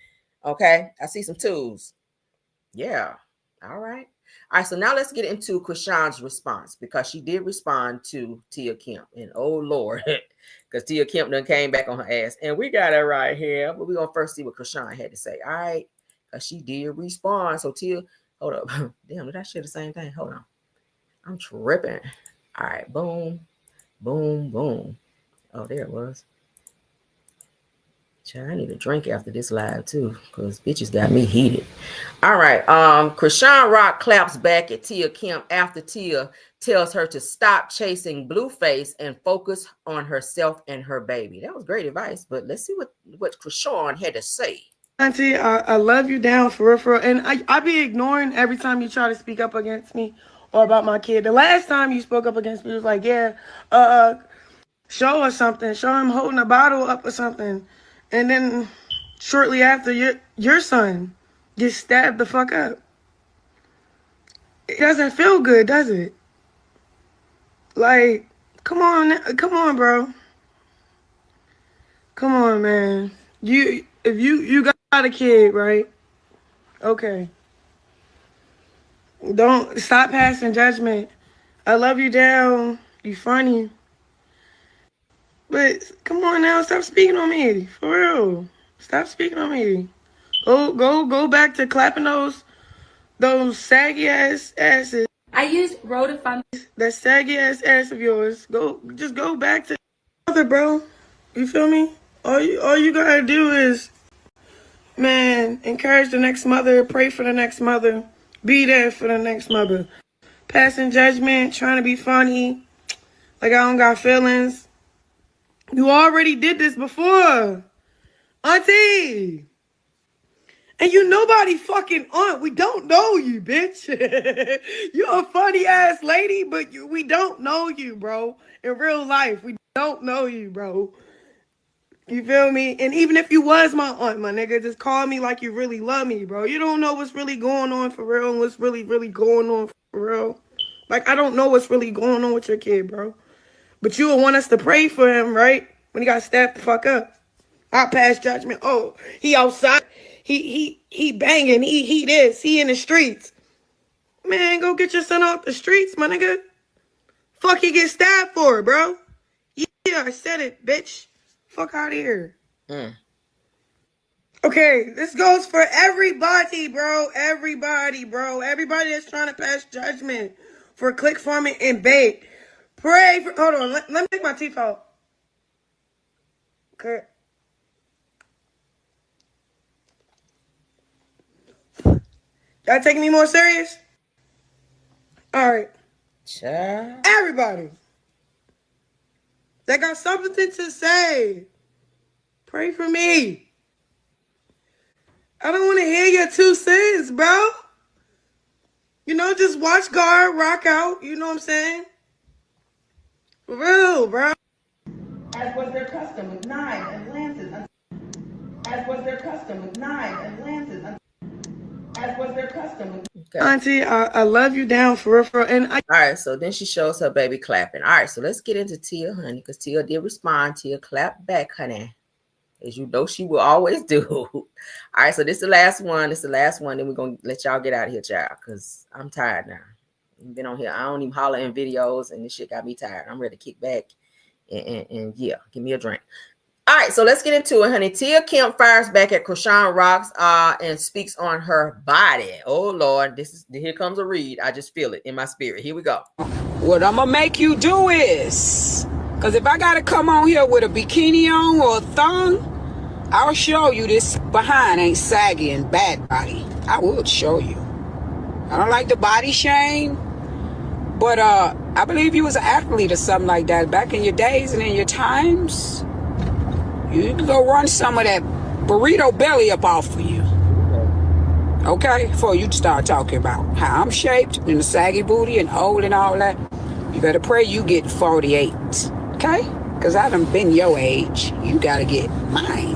okay, I see some 2s. Yeah, all right. All right, so now let's get into Chrisean's response because she did respond to Tia Kemp. And oh, Lord, because Tia Kemp done came back on her ass. And we got it right here. But we're going to first see what Chrisean had to say. All right, because she did respond. So Tia, hold up. Damn, did I share the same thing? Hold on. I'm tripping. All right, boom, boom, boom. Oh, there it was. I need a drink after this live too, because bitches got me heated. All right. Chrisean Rock claps back at Tia Kemp after Tia tells her to stop chasing Blueface and focus on herself and her baby. That was great advice, but let's see what Chrisean had to say. Auntie, I love you down for real. And I be ignoring every time you try to speak up against me or about my kid. The last time you spoke up against me was like, yeah, show us something. Show him holding a bottle up or something. And then shortly after, your son gets stabbed the fuck up. It doesn't feel good, does it? Like, come on, bro. Come on, man. If you got a kid, right? Okay. Don't stop passing judgment. I love you down. You funny. But come on now, stop speaking on me. For real. Stop speaking on me. Go back to clapping those saggy asses. I use Rhoda. That saggy ass of yours. Just go back to mother, bro. You feel me? All you gotta do is, man, encourage the next mother, pray for the next mother, be there for the next mother. Passing judgment, trying to be funny, like I don't got feelings. You already did this before, auntie. And you nobody fucking aunt. We don't know you, bitch. You're a funny ass lady, but we don't know you, bro. In real life, we don't know you, bro. You feel me? And even if you was my aunt, my nigga, just call me like you really love me, bro. You don't know what's really going on for real and what's really, really going on for real. Like, I don't know what's really going on with your kid, bro. But you would want us to pray for him, right? When he got stabbed the fuck up. I pass judgment. Oh, he outside. He banging. He this. He in the streets. Man, go get your son off the streets, my nigga. Fuck he get stabbed for, bro. Yeah, I said it, bitch. Fuck out of here. Okay, this goes for everybody, bro. Everybody, bro. Everybody that's trying to pass judgment for click farming and bait. Pray for. Hold on. Let me take my teeth out. Okay. Y'all taking me more serious? All right. Child. Everybody that got something to say, pray for me. I don't want to hear your 2 cents, bro. You know, just watch God rock out. You know what I'm saying? For real, bro. As was their custom with knives and lances. As was their custom with knives and lances. As was their custom with... Okay. Auntie, I love you down for real. And all right, so then she shows her baby clapping. All right, so let's get into Tia, honey, because Tia did respond. Tia clapped back, honey, as you know she will always do. All right, so this is the last one. This is the last one. Then we're going to let y'all get out of here, child, because I'm tired now. I've been on here. I don't even holler in videos, and this shit got me tired. I'm ready to kick back and yeah, give me a drink. All right, so let's get into it, honey. Tia Kemp fires back at Chrisean Rocks and speaks on her body. Oh, Lord, here comes a read. I just feel it in my spirit. Here we go. What I'm going to make you do is, because if I got to come on here with a bikini on or a thong, I'll show you this behind ain't saggy and bad body. I will show you. I don't like the body shame, but I believe you was an athlete or something like that back in your days and in your times. You can go run some of that burrito belly up off of you. Okay? Before you start talking about how I'm shaped and the saggy booty and old and all that. You better pray you get 48. Okay? Because I done been your age. You got to get mine.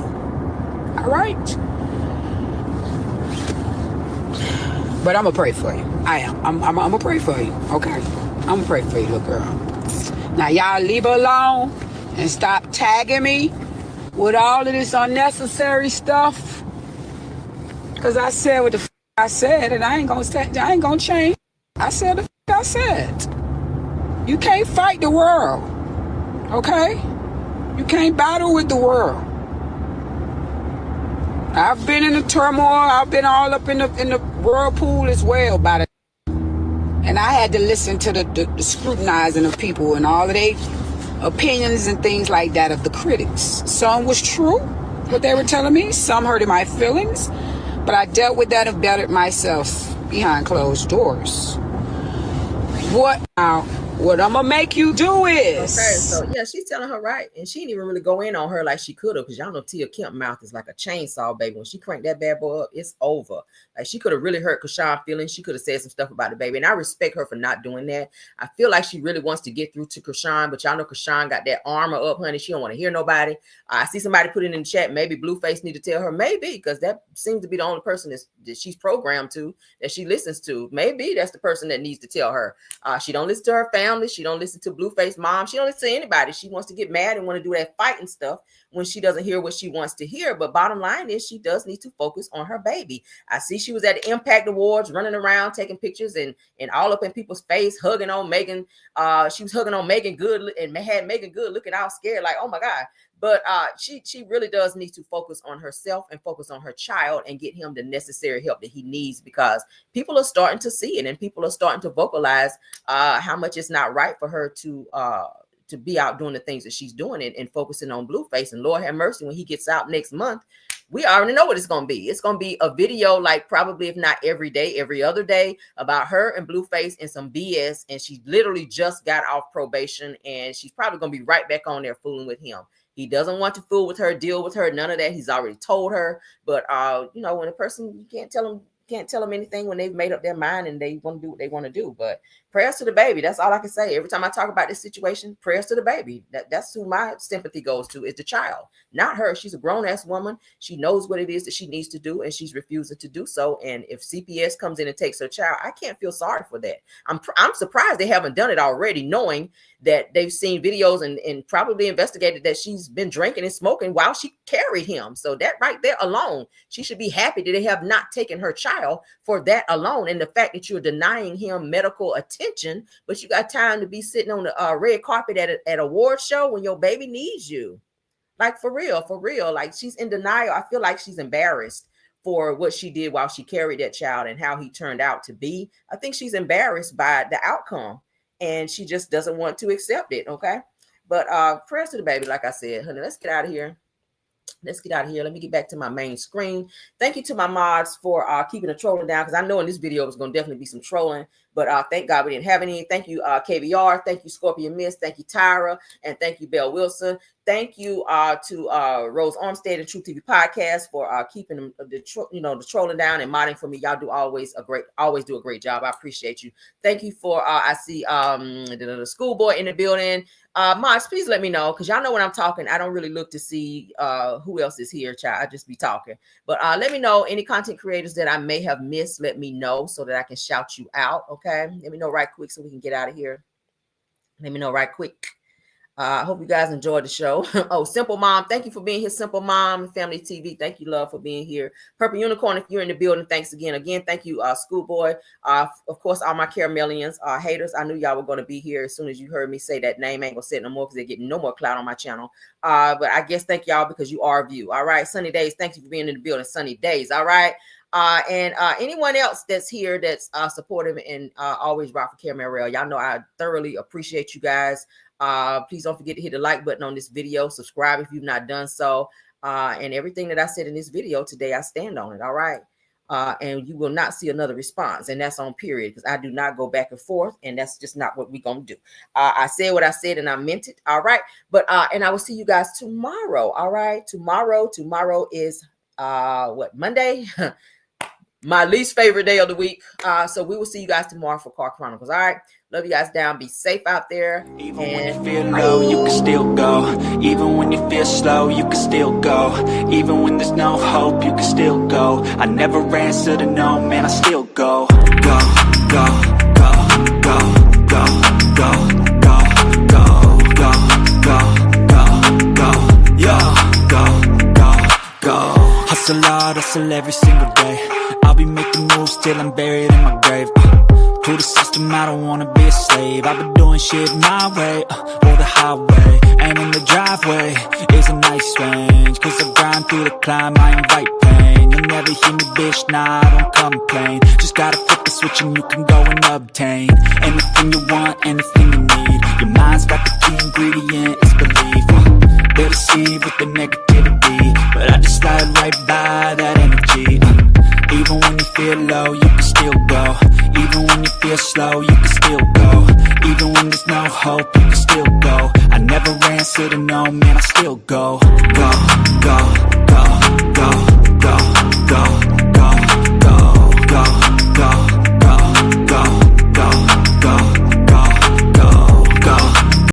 All right? But I'm going to pray for you. I am. I'm going to pray for you. Okay? I'm going to pray for you, little girl. Now, y'all leave her alone and stop tagging me with all of this unnecessary stuff, because I said what the I said, and I ain't gonna change. I said the I said. You can't fight the world, okay? You can't battle with the world. I've been in the turmoil. I've been all up in the whirlpool as well, and I had to listen to the scrutinizing of people and all of their opinions and things like that of the critics. Some was true, what they were telling me. Some hurted my feelings, but I dealt with that and bettered myself behind closed doors. What I'm gonna make you do is... Okay, so yeah, she's telling her right, and she didn't even really go in on her like she could have, because y'all know Tia Kemp mouth is like a chainsaw, baby. When she cranked that bad boy up, it's over. Like, she could have really hurt Chrisean feelings. She could have said some stuff about the baby, and I respect her for not doing that. I feel like she really wants to get through to Chrisean, but y'all know Chrisean got that armor up, honey. She don't want to hear nobody. I see somebody put it in the chat. Maybe Blueface need to tell her. Maybe, because that seems to be the only person that she's programmed to, that she listens to. Maybe that's the person that needs to tell her. She don't listen to her family. She don't listen to Blueface mom. She don't listen to anybody. She wants to get mad and want to do that fighting stuff when she doesn't hear what she wants to hear. But bottom line is, she does need to focus on her baby. I see she was at the Impact Awards running around taking pictures and all up in people's face, hugging on Megan. She was hugging on Megan Good and had Megan Good looking all scared like, oh my God. But she really does need to focus on herself and focus on her child and get him the necessary help that he needs, because people are starting to see it and people are starting to vocalize how much it's not right for her to be out doing the things that she's doing and focusing on Blueface. And Lord have mercy, when he gets out next month, we already know what it's going to be. It's going to be a video, like probably, if not every day, every other day, about her and Blueface and some BS. And she literally just got off probation, and she's probably going to be right back on there fooling with him. He doesn't want to fool with her, deal with her, none of that. He's already told her. But when a person, you can't tell them anything when they've made up their mind and they want to do what they want to do. But prayers to the baby. That's all I can say. Every time I talk about this situation, prayers to the baby. That's who my sympathy goes to, is the child, not her. She's a grown-ass woman. She knows what it is that she needs to do, and she's refusing to do so. And if CPS comes in and takes her child, I can't feel sorry for that. I'm surprised they haven't done it already, knowing that they've seen videos and probably investigated that she's been drinking and smoking while she carried him. So that right there alone, she should be happy that they have not taken her child for that alone. And the fact that you're denying him medical attention, but you got time to be sitting on the red carpet at an award show when your baby needs you. Like, for real. Like, she's in denial. I feel like she's embarrassed for what she did while she carried that child and how he turned out to be. I think she's embarrassed by the outcome, and she just doesn't want to accept it. Okay. But prayers to the baby. Like I said, honey, let's get out of here. Let me get back to my main screen. Thank you to my mods for keeping the trolling down, because I know in this video it's going to definitely be some trolling, but thank God we didn't have any. Thank you, KVR. Thank you, Scorpion Miss. Thank you, Tyra. And thank you, Belle Wilson. Thank you to Rose Armstead and True TV Podcast for keeping the trolling down and modding for me. Y'all do always do a great job. I appreciate you. Thank you for I see the schoolboy in the building. Mods, please let me know, because y'all know when I'm talking, I don't really look to see who else is here, child. I just be talking. But let me know any content creators that I may have missed. Let me know so that I can shout you out. Okay, let me know right quick so we can get out of here. Let me know right quick. I hope you guys enjoyed the show. Oh, Simple Mom, thank you for being here. Simple Mom, Family TV, thank you, love, for being here. Purple Unicorn, if you're in the building, thanks again. Thank you, Schoolboy. Of course, all my Caramelians, haters. I knew y'all were going to be here as soon as you heard me say that name. I ain't gonna say it no more because they're getting no more clout on my channel. But I guess thank y'all because you are a view. All right, Sunny Days, thank you for being in the building. Sunny Days, all right. And anyone else that's here that's supportive and always rock for Caramel. Y'all know I thoroughly appreciate you guys. Please don't forget to hit the like button on this video. Subscribe if you've not done so. And everything that I said in this video today, I stand on it. All right. And you will not see another response. And that's on period, because I do not go back and forth. And that's just not what we're going to do. I said what I said and I meant it. All right. But and I will see you guys tomorrow. All right. Tomorrow is Monday? My least favorite day of the week. So we will see you guys tomorrow for Car Chronicles. All right. Love you guys down. Be safe out there. Even when you feel low, you can still go. Even when you feel slow, you can still go. Even when there's no hope, you can still go. I never answer to no, man, I still go. Go, go, go, go, go, go, go, go, go, go, go, yo, go. Hustle hard, hustle every single day. I'll be making moves till I'm buried in my grave. To the system, I don't wanna be a slave. I've been doing shit my way, or the highway. And in the driveway is a nice range, cause I grind through the climb, I invite pain. You'll never hear me, bitch, nah, I don't complain. Just gotta flip the switch and you can go and obtain anything you want, anything you need. Your mind's got the key ingredient, it's belief. They'll deceive with the negativity, but I just slide right by that energy. Even when you feel low, you can still go. Even when you feel slow, you can still go. Even when there's no hope, you can still go. I never answer to no, man, I still go. Go, go.